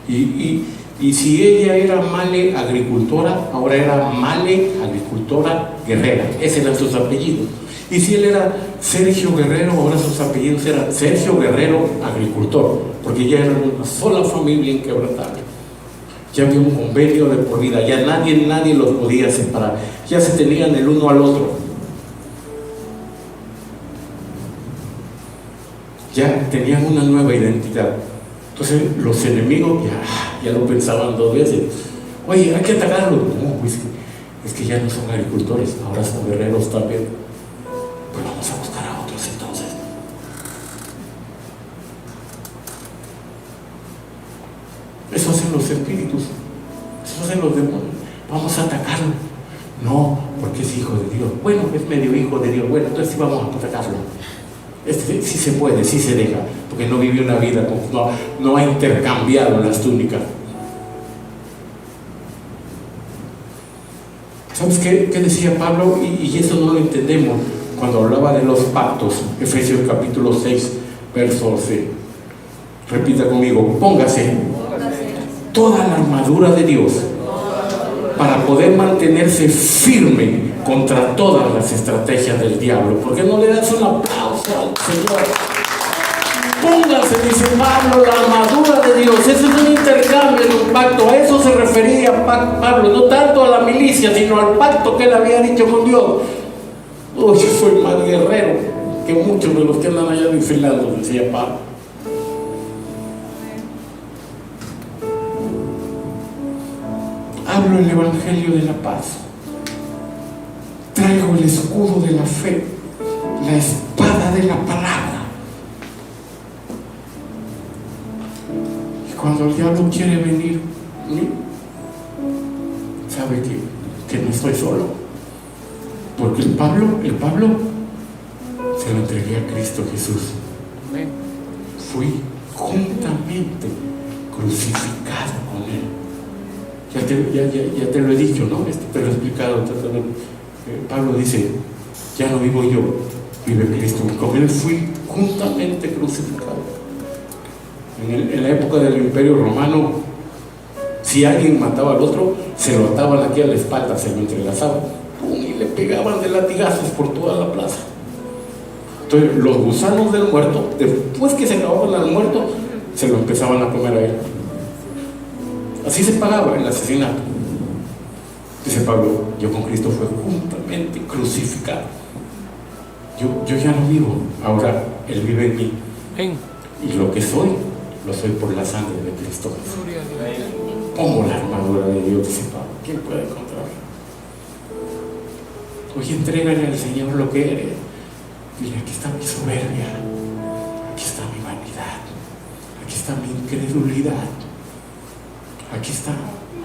Speaker 1: Y si ella era Male agricultora, ahora era Male agricultora guerrera. Ese eran sus apellidos. Y si él era Sergio Guerrero, ahora sus apellidos eran Sergio Guerrero agricultor, porque ya eran una sola familia inquebrantable. Ya había un convenio de por vida, ya nadie los podía separar, ya se tenían el uno al otro. Ya tenían una nueva identidad. Entonces los enemigos ya lo pensaban dos veces. Oye, hay que atacarlos. No, es que ya no son agricultores, ahora son guerreros también. Pues vamos a buscar a otros entonces. Eso hacen los espíritus, eso hacen los demonios. Vamos a atacarlo. No, porque porque es hijo de Dios. Bueno, es medio hijo de Dios. Bueno, entonces sí vamos a sacarlo. Este sí se puede, sí se deja, porque no vivió una vida, no ha intercambiado las túnicas. ¿Sabes qué decía Pablo? Y eso no lo entendemos cuando hablaba de los pactos. Efesios capítulo 6, verso 11. Repita conmigo: póngase toda la armadura de Dios para poder mantenerse firme contra todas las estrategias del diablo. ¿Por qué no le das un aplauso al Señor? Póngase, dice Pablo, la armadura de Dios. Ese es un intercambio en un pacto. A eso se refería Pablo, no tanto a la milicia, sino al pacto que él había dicho con Dios. Oh, yo soy más guerrero que muchos de los que andan allá desfilando, decía Pablo. Hablo el evangelio de la paz. Traigo el escudo de la fe, la espada de la palabra. Y cuando el diablo quiere venir, sabe que no estoy solo. Porque el Pablo se lo entregué a Cristo Jesús. Fui juntamente crucificado con Él. Ya te lo he dicho, ¿no? Te lo he explicado. Pablo dice: ya no vivo yo, vive Cristo. Con Él fui juntamente crucificado. En la época del Imperio Romano, si alguien mataba al otro, se lo ataban aquí a la espalda, se lo entrelazaban y le pegaban de latigazos por toda la plaza. Entonces los gusanos del muerto, después que se acababan al muerto, se lo empezaban a comer a él. Así se pagaba el asesinato. Dice Pablo: yo con Cristo fui juntamente crucificado. Yo ya no vivo, ahora Él vive en mí. Y lo que soy, lo soy por la sangre de Cristo Jesús. Pongo la armadura de Dios, dice Pablo. ¿Quién puede contra mí? Oye, entrégale al Señor lo que eres. Dile: aquí está mi soberbia, aquí está mi vanidad, aquí está mi incredulidad, aquí está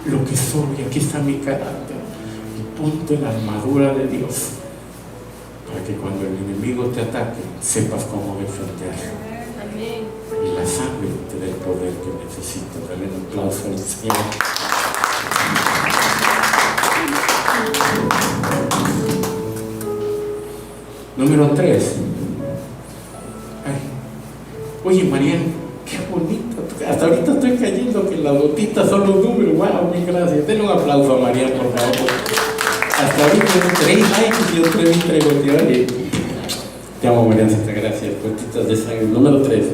Speaker 1: lo que soy, aquí está mi carácter. Y ponte la armadura de Dios para que cuando el enemigo te ataque sepas cómo defenderlo.
Speaker 2: Amén.
Speaker 1: Y la sangre te dé el poder que necesitas. Dale un aplauso al Señor. Número 3. Oye, Mariano, qué bonito. Hasta ahorita estoy cayendo que las gotitas son los números. Wow, mil gracias. Denle un aplauso a Mariano, por favor. Hasta ahorita 3 likes y yo 3 gotitas. Te amo, Mariancita, gracias. Gotitas de sangre. Número 3.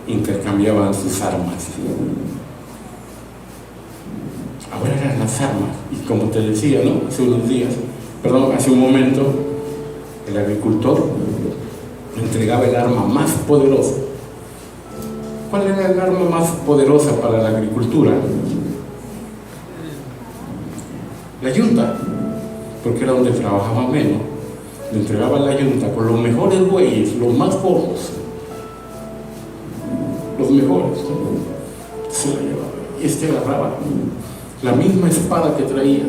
Speaker 1: Intercambiaban sus armas. Ahora eran las armas. Y como te decía, ¿no? Hace un momento, el agricultor entregaba el arma más poderosa. ¿Cuál era el arma más poderosa para la agricultura? La yunta, porque era donde trabajaba menos. Le entregaba la yunta con los mejores bueyes, los más gordos, los mejores. Se la llevaba y agarraba la misma espada que traía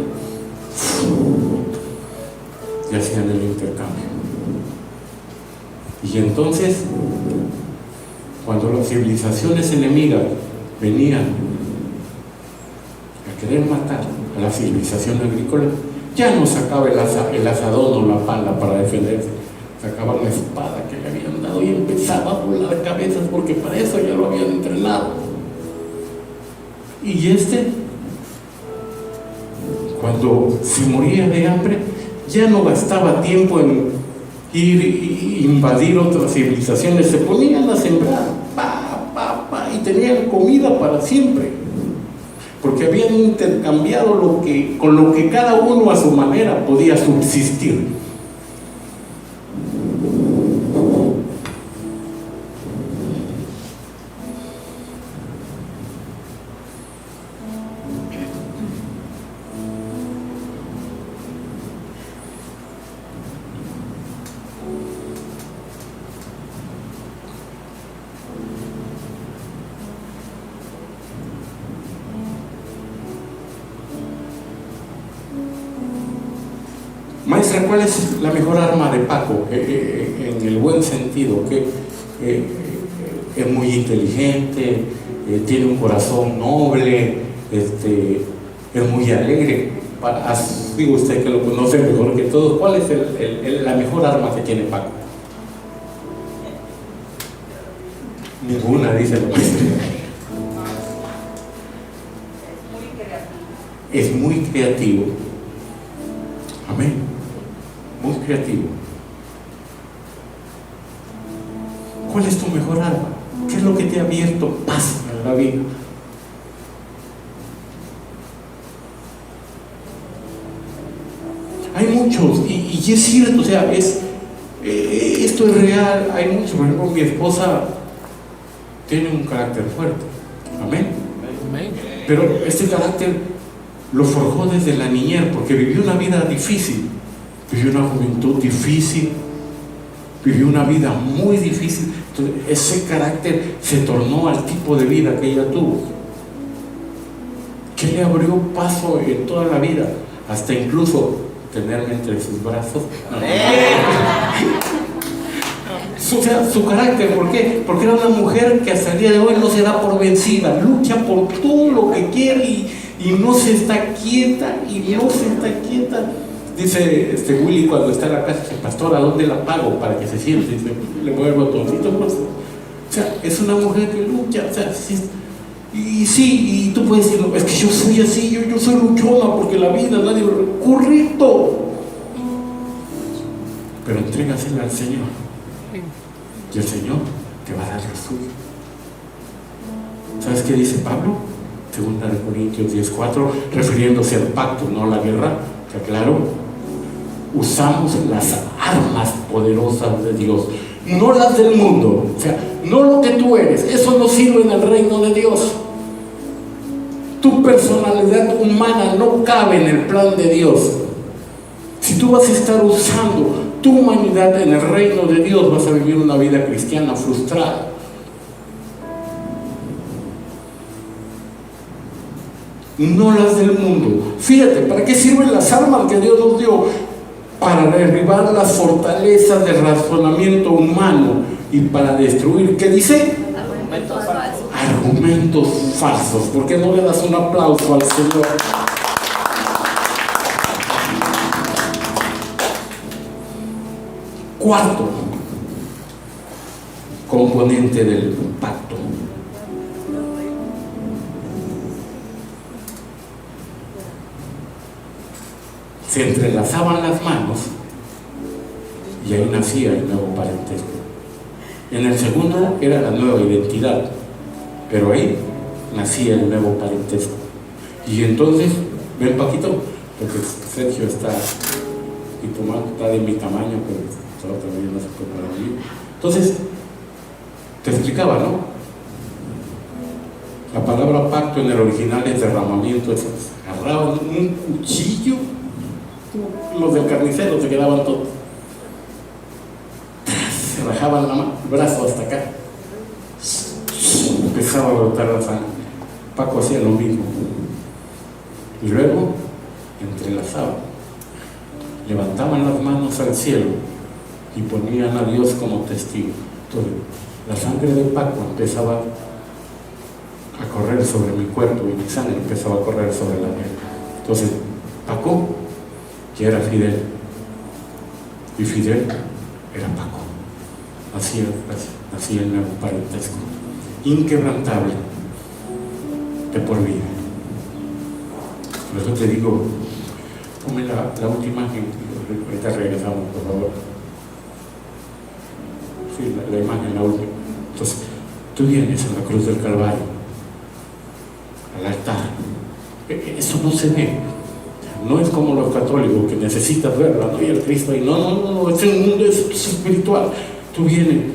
Speaker 1: y hacían el intercambio. Y entonces, cuando las civilizaciones enemigas venían a querer matar a la civilización agrícola, ya no sacaba el asadón o la pala para defenderse, sacaba la espada que le habían dado y empezaba a volar cabezas, porque para eso ya lo habían entrenado. Y cuando se moría de hambre, ya no gastaba tiempo en ir e invadir otras civilizaciones, se ponían a sembrar y tenían comida para siempre, porque habían intercambiado con lo que cada uno a su manera podía subsistir. Maestra, ¿cuál es la mejor arma de Paco? En el buen sentido, que es muy inteligente, tiene un corazón noble, es muy alegre. Digo usted que lo conoce mejor que todos, ¿cuál es la mejor arma que tiene Paco? Ninguna, dice el maestro. Es muy creativo. Amén. Muy creativo. ¿Cuál es tu mejor arma? ¿Qué es lo que te ha abierto paso en la vida? Hay muchos, y es cierto, o sea, esto es real. Hay muchos. Por ejemplo, mi esposa tiene un carácter fuerte. Amén. Pero este carácter lo forjó desde la niñez, porque vivió una vida difícil, vivió una juventud difícil, vivió una vida muy difícil. Entonces, ese carácter se tornó al tipo de vida que ella tuvo, que le abrió paso en toda la vida, hasta incluso tenerme entre sus brazos. O sea, su carácter, ¿por qué? Porque era una mujer que hasta el día de hoy no se da por vencida, lucha por todo lo que quiere y no se está quieta, Dice Willy cuando está en la casa, dice: pastor, ¿a dónde la pago para que se siente? Dice, le mueve el botoncito, pues. O sea, es una mujer que lucha, o sea, sí, y tú puedes decir: no, es que yo soy así, yo soy luchona porque la vida, nadie lo... Correcto, pero entrégasela al Señor y el Señor te va a dar lo suyo. ¿Sabes qué dice Pablo? 2 Corintios 10:4, refiriéndose al pacto, no a la guerra, que aclaro: usamos las armas poderosas de Dios, no las del mundo. O sea, no lo que tú eres, eso no sirve en el reino de Dios. Tu personalidad humana no cabe en el plan de Dios. Si tú vas a estar usando tu humanidad en el reino de Dios, vas a vivir una vida cristiana frustrada. No las del mundo. Fíjate, ¿para qué sirven las armas que Dios nos dio? Para derribar las fortalezas del razonamiento humano y para destruir, ¿qué dice?
Speaker 2: Argumentos falsos.
Speaker 1: Argumentos falsos. ¿Por qué no le das un aplauso al Señor? Cuarto componente del pacto: se entrelazaban las manos y ahí nacía el nuevo parentesco. En el segundo era la nueva identidad, pero ahí nacía el nuevo parentesco. Y entonces, ven Paquito, porque Sergio está de mi tamaño, pero todavía no se puede para mí. Entonces, te explicaba, ¿no? La palabra pacto en el original es derramamiento. Agarraban un cuchillo, los del carnicero se quedaban todos, se rajaban el brazo hasta acá, empezaba a brotar la sangre. Paco hacía lo mismo y luego entrelazaban, levantaban las manos al cielo y ponían a Dios como testigo. Entonces, la sangre de Paco empezaba a correr sobre mi cuerpo y mi sangre empezaba a correr sobre la mía. Entonces, Paco ya era Fidel y Fidel era Paco. Así el nuevo parentesco, inquebrantable, de por vida. Por eso te digo, ponme la última imagen, ahorita regresamos, por favor. Sí, la imagen, la última. Entonces, tú vienes a la cruz del Calvario, al altar. Eso no se ve. No es como los católicos que necesitas verla, ¿no? Y el Cristo ahí. No, este mundo es espiritual. Tú vienes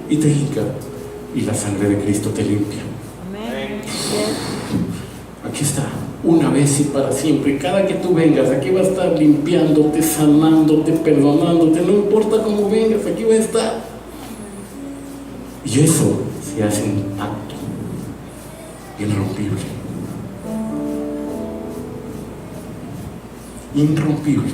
Speaker 1: y te hincas y la sangre de Cristo te limpia.
Speaker 2: Amén.
Speaker 1: Aquí está, una vez y para siempre. Cada que tú vengas, aquí va a estar limpiándote, sanándote, perdonándote. No importa cómo vengas, aquí va a estar. Y eso se hace un pacto irrompible. Irrompible.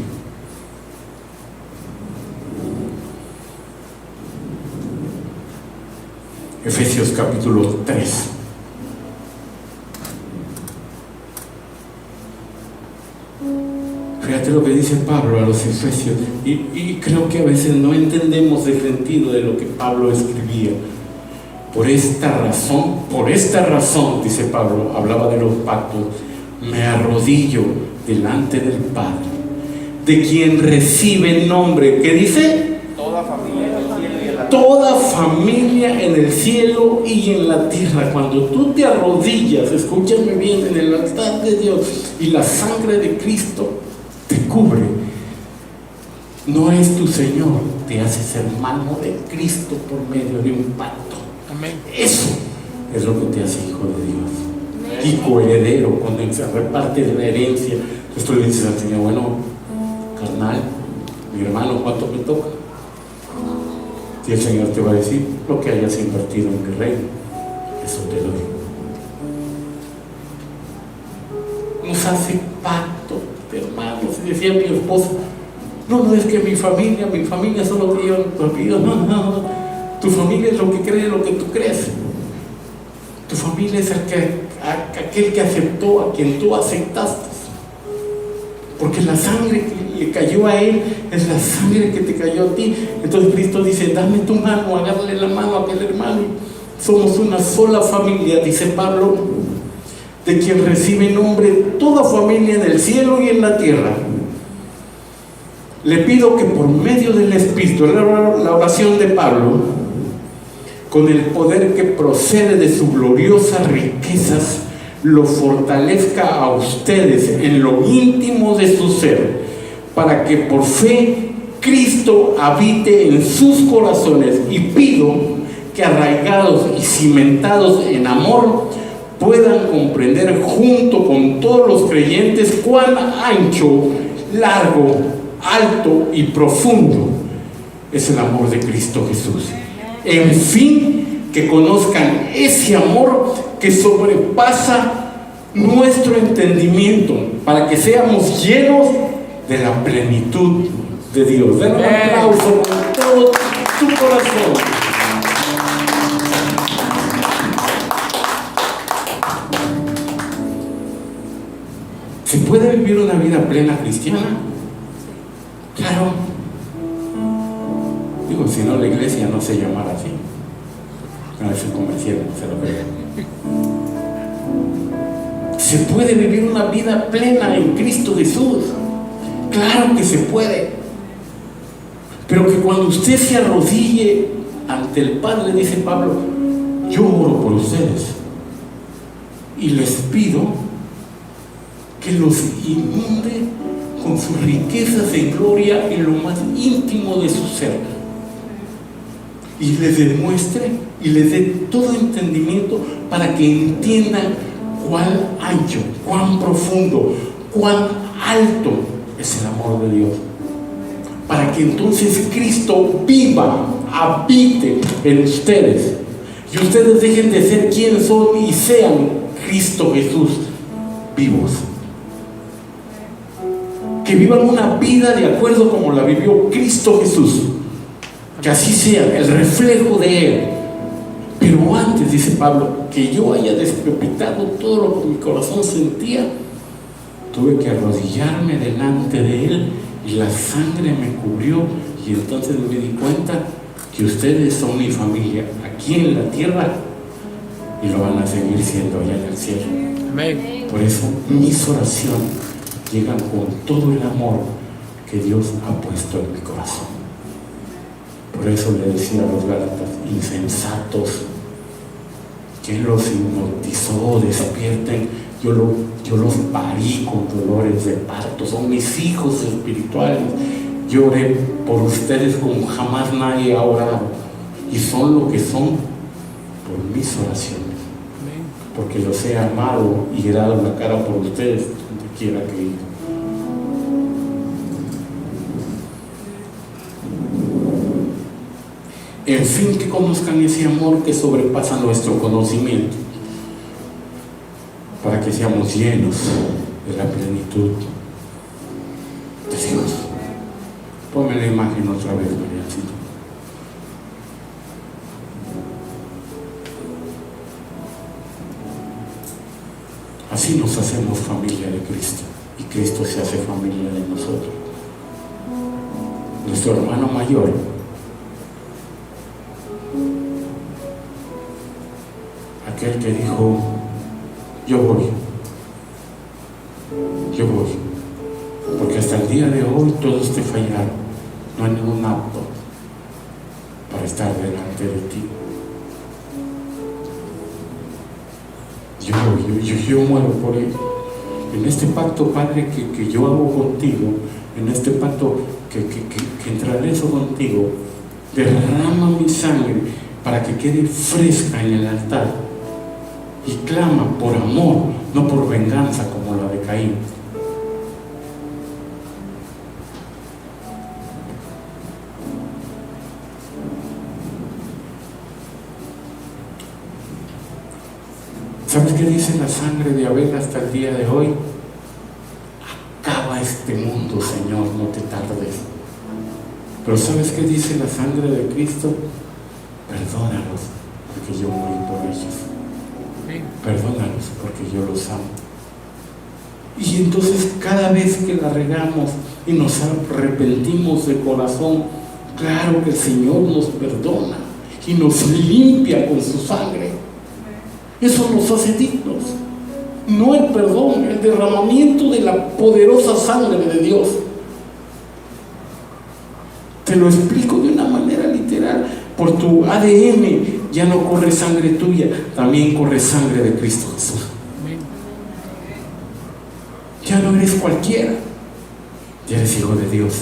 Speaker 1: Efesios capítulo 3. Fíjate lo que dice Pablo a los Efesios, y creo que a veces no entendemos el sentido de lo que Pablo escribía. Por esta razón, dice Pablo, hablaba de los pactos, me arrodillo delante del Padre, de quien recibe nombre, ¿qué dice?
Speaker 2: Toda familia en el cielo y en la tierra.
Speaker 1: Toda familia en el cielo y en la tierra. Cuando tú te arrodillas, escúchame bien, en el altar de Dios y la sangre de Cristo te cubre, no es tu Señor, te haces hermano de Cristo por medio de un pacto.
Speaker 3: Amén.
Speaker 1: Eso es lo que te hace hijo de Dios y coheredero. Cuando se reparte la herencia, esto le dices al Señor, bueno, carnal, mi hermano, ¿cuánto me toca? Y el Señor te va a decir, lo que hayas invertido en mi reino, eso te doy. Nos hace pacto de hermanos. Y decía mi esposa, no es que mi familia solo lleva mi vida. No. Tu familia es lo que cree, lo que tú crees. Tu familia es aquel que aceptó, a quien tú aceptaste. Porque la sangre que le cayó a él es la sangre que te cayó a ti. Entonces Cristo dice, dame tu mano, agárrale la mano a aquel hermano. Somos una sola familia, dice Pablo, de quien recibe nombre toda familia en el cielo y en la tierra. Le pido que por medio del Espíritu, la oración de Pablo, con el poder que procede de sus gloriosas riquezas, lo fortalezca a ustedes en lo íntimo de su ser, para que por fe Cristo habite en sus corazones. Y pido que arraigados y cimentados en amor, puedan comprender junto con todos los creyentes cuán ancho, largo, alto y profundo es el amor de Cristo Jesús. En fin, que conozcan ese amor que sobrepasa nuestro entendimiento, para que seamos llenos de la plenitud de Dios. Den un aplauso con todo tu corazón. ¿Se puede vivir una vida plena cristiana? Claro. Digo, si no, la iglesia no se llamara así. No es un comercial, no se lo creo. ¿Se puede vivir una vida plena en Cristo Jesús? Claro que se puede. Pero que cuando usted se arrodille ante el Padre, dice Pablo, yo oro por ustedes y les pido que los inunde con sus riquezas de gloria en lo más íntimo de su ser, y les demuestre y les dé todo entendimiento para que entiendan cuán ancho, cuán profundo, cuán alto es el amor de Dios, para que entonces Cristo viva, habite en ustedes y ustedes dejen de ser quien son y sean Cristo Jesús vivos. Que vivan una vida de acuerdo como la vivió Cristo Jesús, que así sea el reflejo de Él. Pero antes, dice Pablo, que yo haya despropitado todo lo que mi corazón sentía, tuve que arrodillarme delante de Él y la sangre me cubrió, y entonces me di cuenta que ustedes son mi familia aquí en la tierra y lo van a seguir siendo allá en el cielo.
Speaker 3: Amén.
Speaker 1: Por eso mis oraciones llegan con todo el amor que Dios ha puesto en mi corazón. Por eso le decía a los Gálatas, insensatos, ¿quién los hipnotizó? Despierten. Yo los parí con dolores de parto, son mis hijos espirituales. Yo oré por ustedes como jamás nadie ha orado, y son lo que son por mis oraciones, porque los he amado y he dado la cara por ustedes donde quiera que ir. En fin, que conozcan ese amor que sobrepasa nuestro conocimiento, para que seamos llenos de la plenitud de Dios. Ponme la imagen otra vez, Mariancito. Así nos hacemos familia de Cristo y Cristo se hace familia de nosotros. Nuestro hermano mayor, aquel que dijo, yo voy, porque hasta el día de hoy todos te fallaron, no hay ningún apto para estar delante de ti. Yo muero por él. En este pacto, Padre, que yo hago contigo, en este pacto que entrarezo contigo, derrama mi sangre para que quede fresca en el altar y clama por amor, no por venganza como la de Caín. ¿Sabes qué dice la sangre de Abel hasta el día de hoy? Acaba este mundo, Señor, no te tardes. Pero ¿sabes qué dice la sangre de Cristo? Perdónalos, porque yo morí por ellos. Perdónalos, porque yo los amo. Y entonces cada vez que la regamos y nos arrepentimos de corazón, claro que el Señor nos perdona y nos limpia con su sangre. Eso nos hace dignos. No el perdón, el derramamiento de la poderosa sangre de Dios. Te lo explico de una manera literal. Por tu ADN ya no corre sangre tuya, también corre sangre de Cristo Jesús. Ya no eres cualquiera, ya eres hijo de Dios.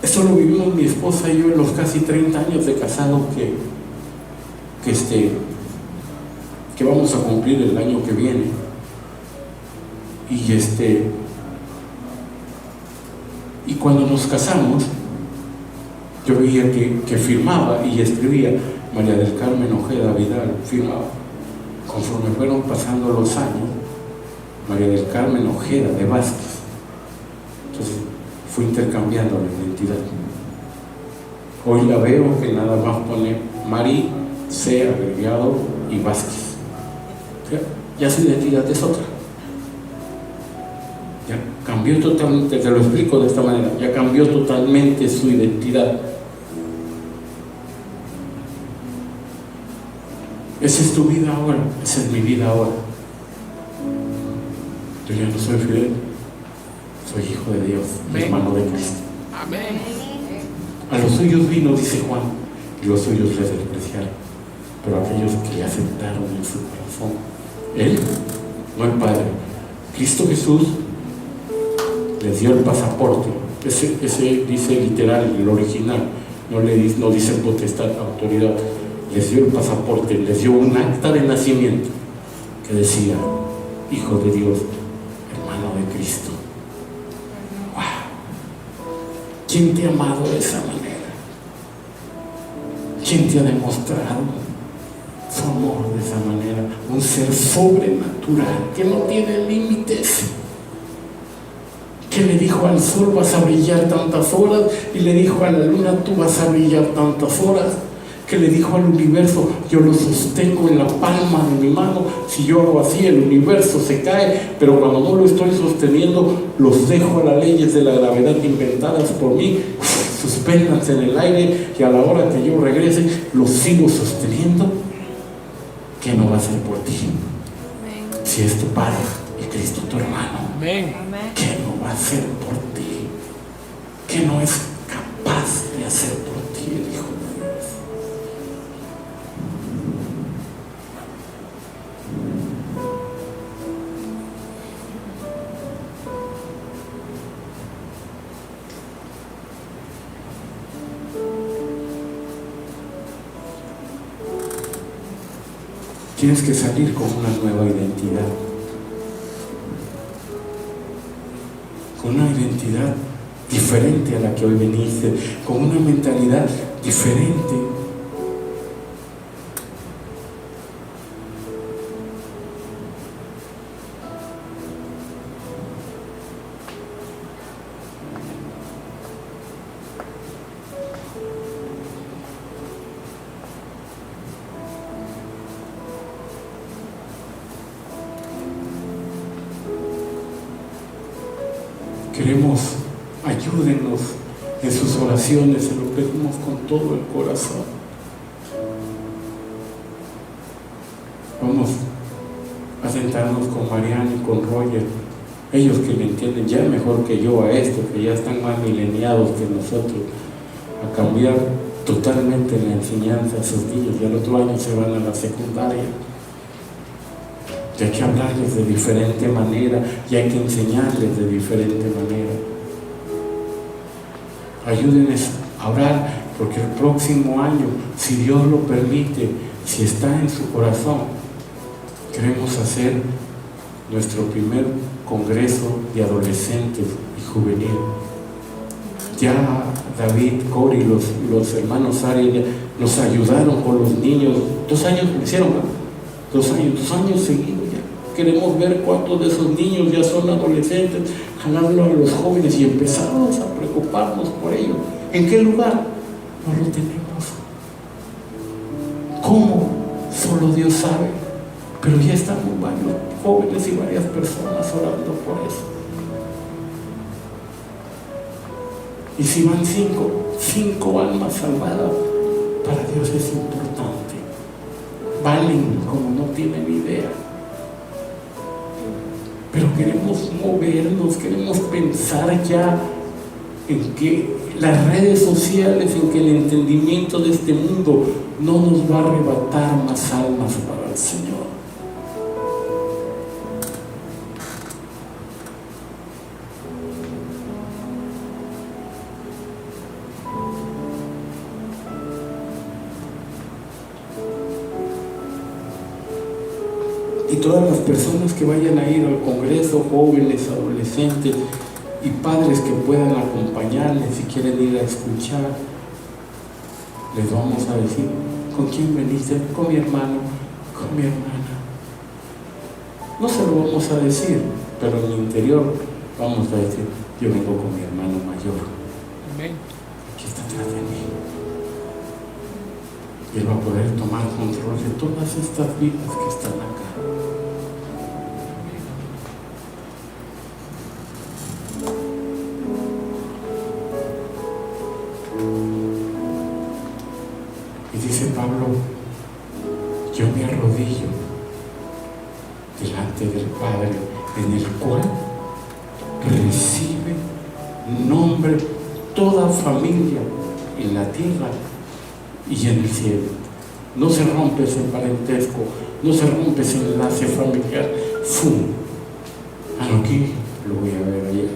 Speaker 1: Esto lo vivimos mi esposa y yo en los casi 30 años de casado que vamos a cumplir el año que viene. Y cuando nos casamos, yo veía que firmaba y escribía María del Carmen Ojeda Vidal, firmaba. Conforme fueron pasando los años, María del Carmen Ojeda de Vázquez. Entonces fui intercambiando la identidad. Hoy la veo que nada más pone Mari, C abreviado y Vázquez. Ya su identidad es otra. Ya cambió totalmente, te lo explico de esta manera, ya cambió totalmente su identidad. Esa es tu vida ahora, esa es mi vida ahora. Yo ya no soy Fidel, soy hijo de Dios, hermano de Cristo.
Speaker 3: Amén.
Speaker 1: A los suyos vino, dice Juan, y los suyos les despreciaron, pero aquellos que le aceptaron en su corazón, Él, no el Padre, Cristo Jesús, les dio el pasaporte. Ese dice literal, el original, no dice potestad, autoridad. Les dio el pasaporte, les dio un acta de nacimiento que decía, hijo de Dios, hermano de Cristo. ¡Wow! ¿Quién te ha amado de esa manera? ¿Quién te ha demostrado su amor de esa manera? Un ser sobrenatural que no tiene límites, que le dijo al sol vas a brillar tantas horas y le dijo a la luna tú vas a brillar tantas horas, que le dijo al universo yo lo sostengo en la palma de mi mano, si yo hago así el universo se cae, pero cuando no lo estoy sosteniendo los dejo a las leyes de la gravedad inventadas por mí, suspéndanse en el aire y a la hora que yo regrese los sigo sosteniendo. ¿Qué no va a hacer por ti? Amén. Si es tu Padre y Cristo tu hermano. Amén. ¿Qué no va a hacer por ti? ¿Qué no es capaz de hacer por ti el Hijo de Dios? Tienes que salir con una nueva identidad. Con una identidad diferente a la que hoy veniste, con una mentalidad diferente. Queremos, ayúdenos en sus oraciones, se lo pedimos con todo el corazón. Vamos a sentarnos con Mariana y con Roger, ellos que le entienden ya mejor que yo a esto, que ya están más mileniados que nosotros, a cambiar totalmente la enseñanza a esos niños. Ya el otro año se van a la secundaria. Y hay que hablarles de diferente manera y hay que enseñarles de diferente manera. Ayúdenles a orar, porque el próximo año, si Dios lo permite, si está en su corazón, queremos hacer nuestro primer congreso de adolescentes y juvenil. Ya David, Cori, los hermanos Arias nos ayudaron con los niños. 2 años lo hicieron, ¿no? 2 años seguidos. Queremos ver cuántos de esos niños ya son adolescentes, jalando a los jóvenes y empezamos a preocuparnos por ellos. ¿En qué lugar? No lo tenemos. ¿Cómo? Solo Dios sabe. Pero ya estamos varios jóvenes y varias personas orando por eso. Y si van 5 almas salvadas, para Dios es importante. Valen como no tienen idea. Pero queremos movernos, queremos pensar ya en que las redes sociales, en que el entendimiento de este mundo no nos va a arrebatar más almas para el Señor. Y todas las personas que vayan a ir al congreso, jóvenes, adolescentes y padres que puedan acompañarles, si quieren ir a escuchar, les vamos a decir: ¿con quién veniste? Con mi hermano, con mi hermana. No se lo vamos a decir, pero en el interior vamos a decir: yo vengo con mi hermano mayor. Amén. Aquí está atrás de mí. Y él va a poder tomar control de todas estas vidas que están acá. Y dice Pablo: yo me arrodillo delante del Padre, en el cual recibe nombre toda familia en la tierra y en el cielo. No se rompe ese parentesco, no se rompe ese enlace familiar. ¡Fum! Aquí lo voy a ver allá.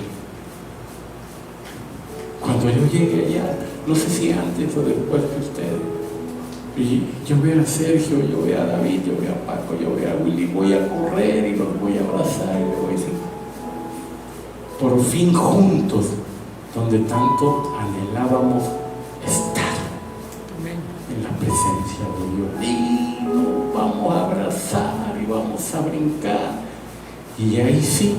Speaker 1: Cuando yo llegue allá, no sé si antes o después que ustedes, y yo veo a Sergio, yo veo a David, yo veo a Paco, yo veo a Willy, voy a correr y los voy a abrazar y les voy a decir: por fin juntos, donde tanto anhelábamos estar, en la presencia de Dios. Y nos vamos a abrazar y vamos a brincar, y ahí sí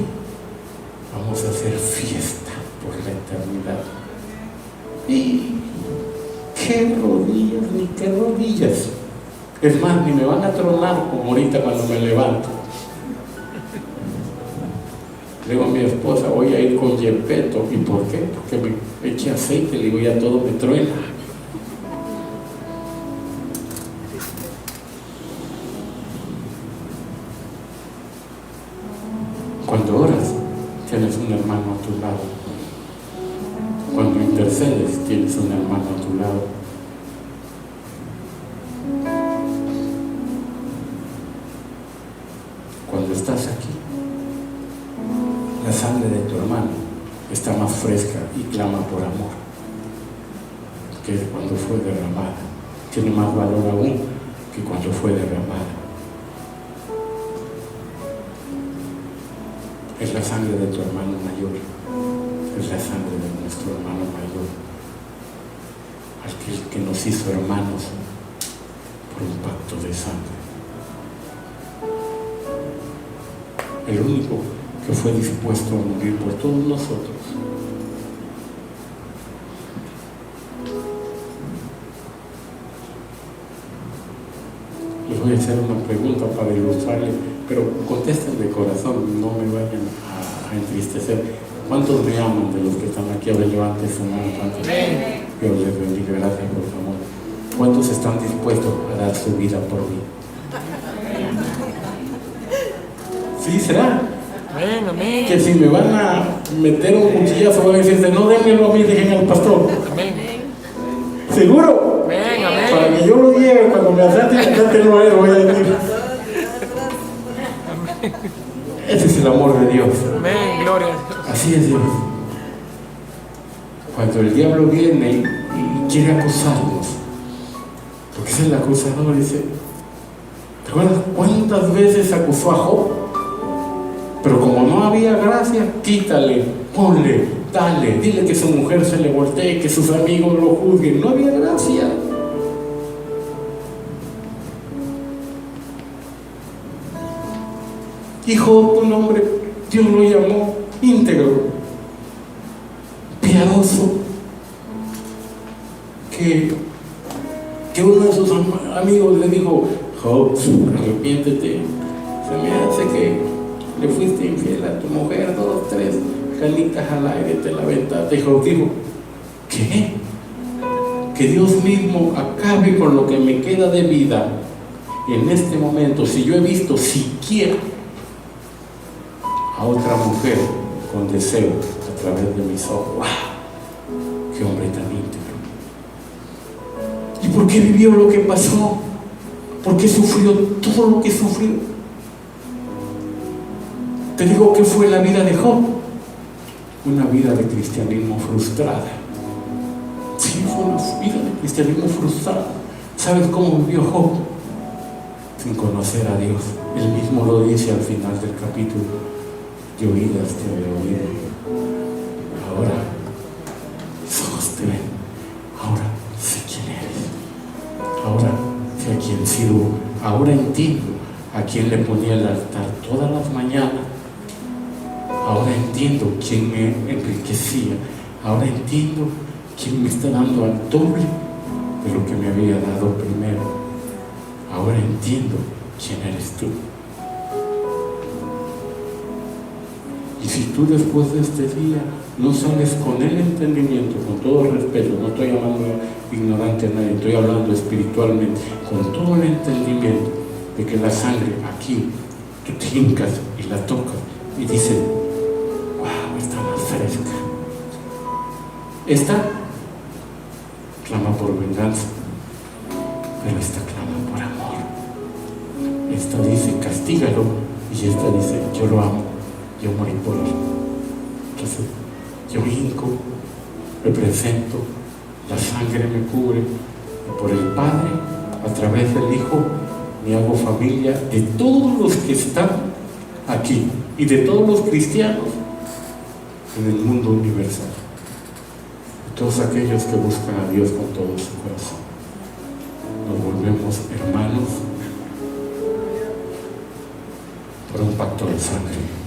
Speaker 1: vamos a hacer fiesta por la eternidad. Y qué rodillas, ni qué rodillas. Es más, ni me van a tronar como ahorita cuando me levanto. Le digo a mi esposa: voy a ir con Gepetto. ¿Y por qué? Porque me eché aceite. Le digo: ya todo me truena. Cuando oras, tienes un hermano a tu lado. Cuando intercedes, tienes un hermano a tu lado. Cuando estás aquí, la sangre de tu hermano está más fresca y clama por amor que cuando fue derramada. Tiene más valor aún que cuando fue derramada. Es la sangre de tu hermano mayor. Es la sangre de nuestro hermano mayor, aquel que nos hizo hermanos por un pacto de sangre, el único que fue dispuesto a morir por todos nosotros. Les voy a hacer una pregunta para ilustrarles, pero contesten de corazón, no me vayan a entristecer. ¿Cuántos me aman de los que están aquí? A ver, levanten su mano. ¿Cuántos? Dios les bendiga, gracias por su amor. ¿Cuántos están dispuestos a dar su vida por mí? ¿Sí será?
Speaker 3: Amén, amén.
Speaker 1: Que si me van a meter un cuchillazo van a decirte, no déjenlo a mí, dejen al pastor.
Speaker 3: Amén.
Speaker 1: ¿Seguro?
Speaker 3: Amén,
Speaker 1: Para
Speaker 3: amén.
Speaker 1: que yo lo lleve cuando me asalte no es, voy a decir. Ese es el amor de Dios.
Speaker 3: Amén, gloria a Dios.
Speaker 1: Así es Dios. Cuando el diablo viene y quiere acusarnos, porque es el acusador, dice, ¿te acuerdas cuántas veces acusó a Job? Pero como no había gracia, quítale, ponle, dale, dile que su mujer se le voltee, que sus amigos lo juzguen. No había gracia. Hijo, un hombre, Dios lo llamó íntegro, piadoso, que uno de sus amigos le dijo, Job, arrepiéntete, se me hace que le fuiste infiel a tu mujer, 2, 3 canitas al aire, te la aventaste. Y Job dijo, ¿qué? Que Dios mismo acabe con lo que me queda de vida en este momento, si yo he visto siquiera a otra mujer con deseo a través de mis ojos. ¡Wow! ¡Qué hombre tan íntegro! ¿Y por qué vivió lo que pasó? ¿Por qué sufrió todo lo que sufrió? Te digo que fue la vida de Job, una vida de cristianismo frustrada. Sí, fue una vida de cristianismo frustrada. ¿Sabes cómo vivió Job? Sin conocer a Dios. Él mismo lo dice al final del capítulo. De oídas te había oído, ahora mis ojos te ven, ahora sé quién eres, ahora sé a quién sirvo, ahora entiendo a quién le ponía el altar todas las mañanas, ahora entiendo quién me enriquecía, ahora entiendo quién me está dando al doble de lo que me había dado primero, ahora entiendo quién eres tú. Y si tú después de este día no sales con el entendimiento, con todo respeto, no estoy llamando ignorante a nadie, estoy hablando espiritualmente, con todo el entendimiento de que la sangre aquí, tú te hincas y la tocas y dices, wow, está más fresca. Esta clama por venganza, pero esta clama por amor. Esta dice, castígalo, y esta dice, yo lo amo. Yo morí por él. Entonces, yo hinco, me presento, la sangre me cubre, y por el Padre, a través del Hijo, me hago familia de todos los que están aquí y de todos los cristianos en el mundo universal. De todos aquellos que buscan a Dios con todo su corazón. Nos volvemos hermanos por un pacto de sangre.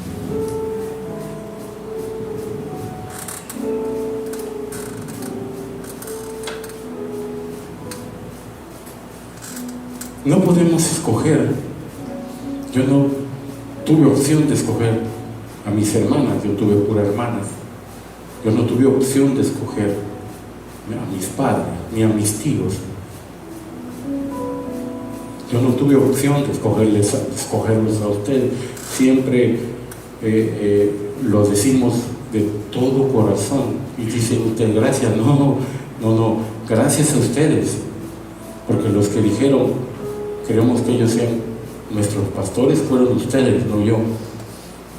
Speaker 1: No podemos escoger. Yo no tuve opción de escoger a mis hermanas, yo tuve puras hermanas. Yo no tuve opción de escoger a mis padres ni a mis tíos. Yo no tuve opción de escogerlos a ustedes. Siempre lo decimos de todo corazón. Y dicen ustedes, gracias. No, gracias a ustedes. Porque los que dijeron, queremos que ellos sean nuestros pastores, fueron ustedes, no yo,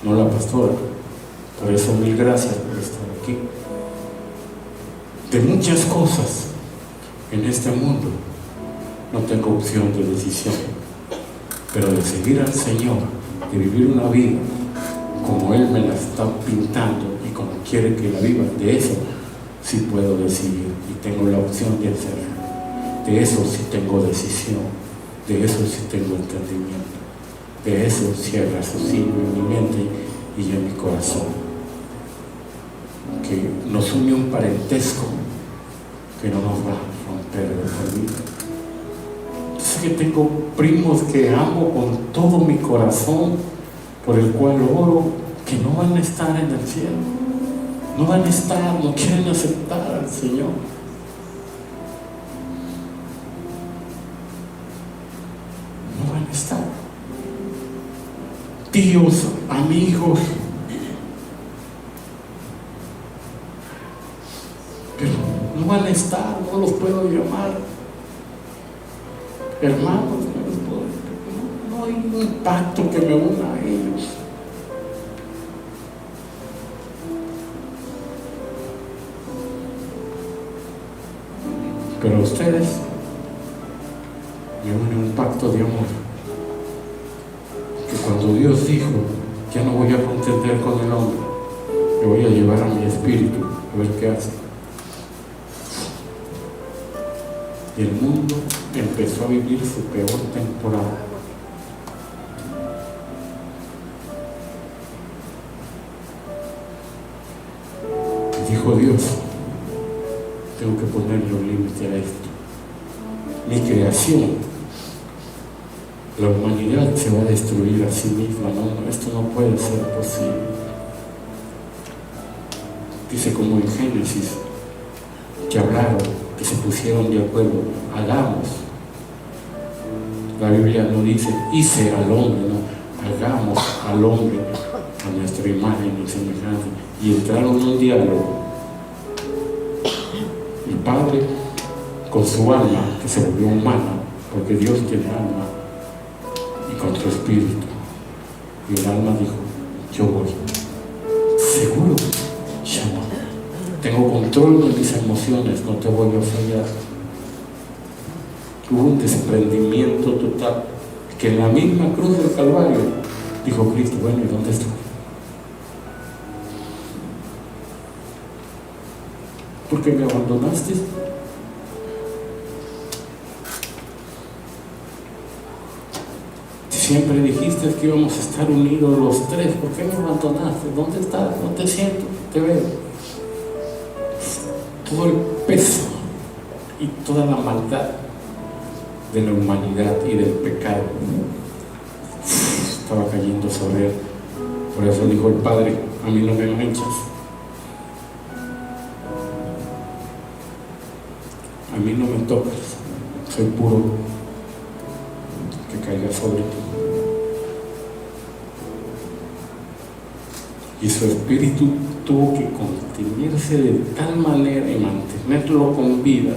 Speaker 1: no la pastora. Por eso, mil gracias por estar aquí. De muchas cosas en este mundo no tengo opción de decisión, pero de seguir al Señor, de vivir una vida como Él me la está pintando y como quiere que la viva, de eso sí puedo decidir y tengo la opción de hacerlo. De eso sí tengo decisión. De eso sí tengo entendimiento, de eso sí hay raciocinio en mi mente y en mi corazón, que nos une un parentesco que no nos va a romper de por vida. Entonces que tengo primos que amo con todo mi corazón, por el cual oro, que no van a estar en el cielo, No van a estar, no quieren aceptar al Señor. No van a estar. Tíos, amigos, pero no van a estar, no los puedo llamar hermanos, no los puedo, no hay un pacto que me una a ellos. Pero a ustedes me une un pacto de amor. Que cuando Dios dijo, ya no voy a contender con el hombre, le voy a llevar a mi espíritu a ver qué hace. Y el mundo empezó a vivir su peor temporada. Y dijo Dios, tengo que ponerle un límite a esto. Mi creación, la humanidad se va a destruir a sí misma. No, esto no puede ser posible. Dice como en Génesis, que hablaron, que se pusieron de acuerdo, hagamos. La Biblia no dice, hice al hombre, no, hagamos al hombre a nuestra imagen y semejanza. Y entraron en un diálogo. El Padre con su alma, que se volvió humana, porque Dios tiene alma, y con su espíritu. Y el alma dijo, yo voy. Seguro, ya no. Tengo control de mis emociones, no te voy a fallar. Hubo un desprendimiento total, que en la misma cruz del Calvario dijo Cristo, bueno, ¿y dónde estoy? ¿Por qué me abandonaste? Siempre dijiste que íbamos a estar unidos los tres. ¿Por qué me abandonaste? ¿Dónde estás? No te siento, te veo. Todo el peso y toda la maldad de la humanidad y del pecado estaba cayendo sobre él. Por eso dijo el Padre, a mí no me manchas. A mí no me tocas, soy puro, que caiga sobre ti. Y su espíritu tuvo que contenerse de tal manera y mantenerlo con vida,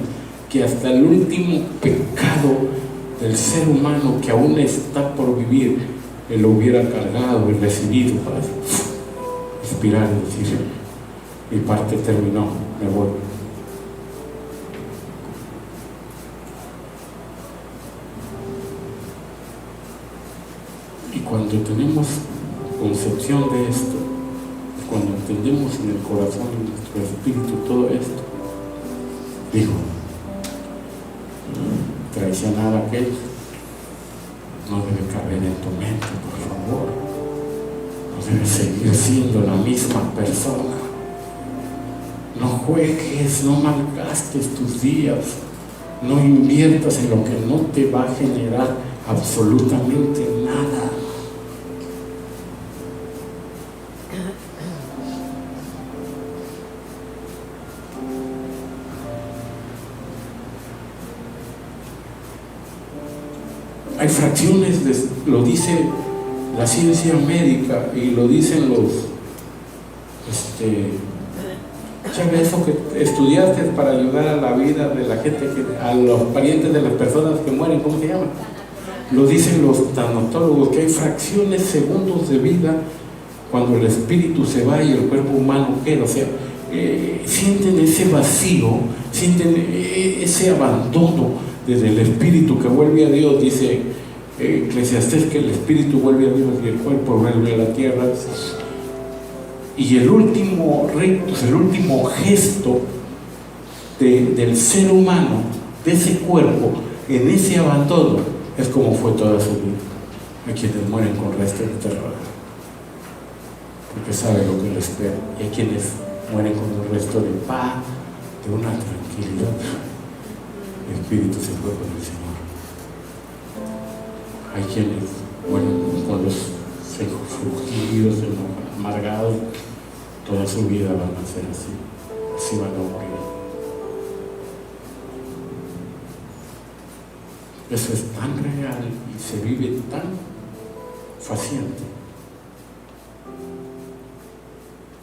Speaker 1: que hasta el último pecado del ser humano que aún está por vivir, él lo hubiera cargado y recibido para expirar y decir, mi parte terminó, me voy. Y cuando tenemos concepción de esto, cuando entendemos en el corazón de nuestro espíritu todo esto, dijo, traicionar a aquel no debe caber en tu mente, por favor. No debes seguir siendo la misma persona. No juegues, no malgastes tus días, no inviertas en lo que no te va a generar absolutamente nada. Hay fracciones, lo dice la ciencia médica y lo dicen los ¿sabes eso que estudiaste para ayudar a la vida de la gente, a los parientes de las personas que mueren? ¿Cómo se llama? Lo dicen los tanatólogos, que hay fracciones, segundos de vida cuando el espíritu se va y el cuerpo humano queda. O sea, sienten ese vacío, sienten ese abandono desde el espíritu que vuelve a Dios. Dice Eclesiastés que el espíritu vuelve a Dios y el cuerpo vuelve a la tierra. Y el último rito, el último gesto del ser humano, de ese cuerpo, en ese abandono, es como fue toda su vida. Hay quienes mueren con resto de terror, porque saben lo que les espera. Y hay quienes mueren con un resto de paz, de una tranquilidad. El espíritu se fue con el Señor. Hay quienes mueren con los ojos frugidos, amargados, toda su vida van a ser así. Así van a morir. Eso es tan real y se vive tan faciente.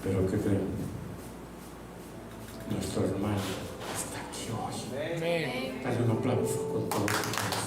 Speaker 1: Pero ¿qué creen? Nuestro hermano está aquí hoy.
Speaker 3: Amén.
Speaker 1: Dale un aplauso con todo su corazón.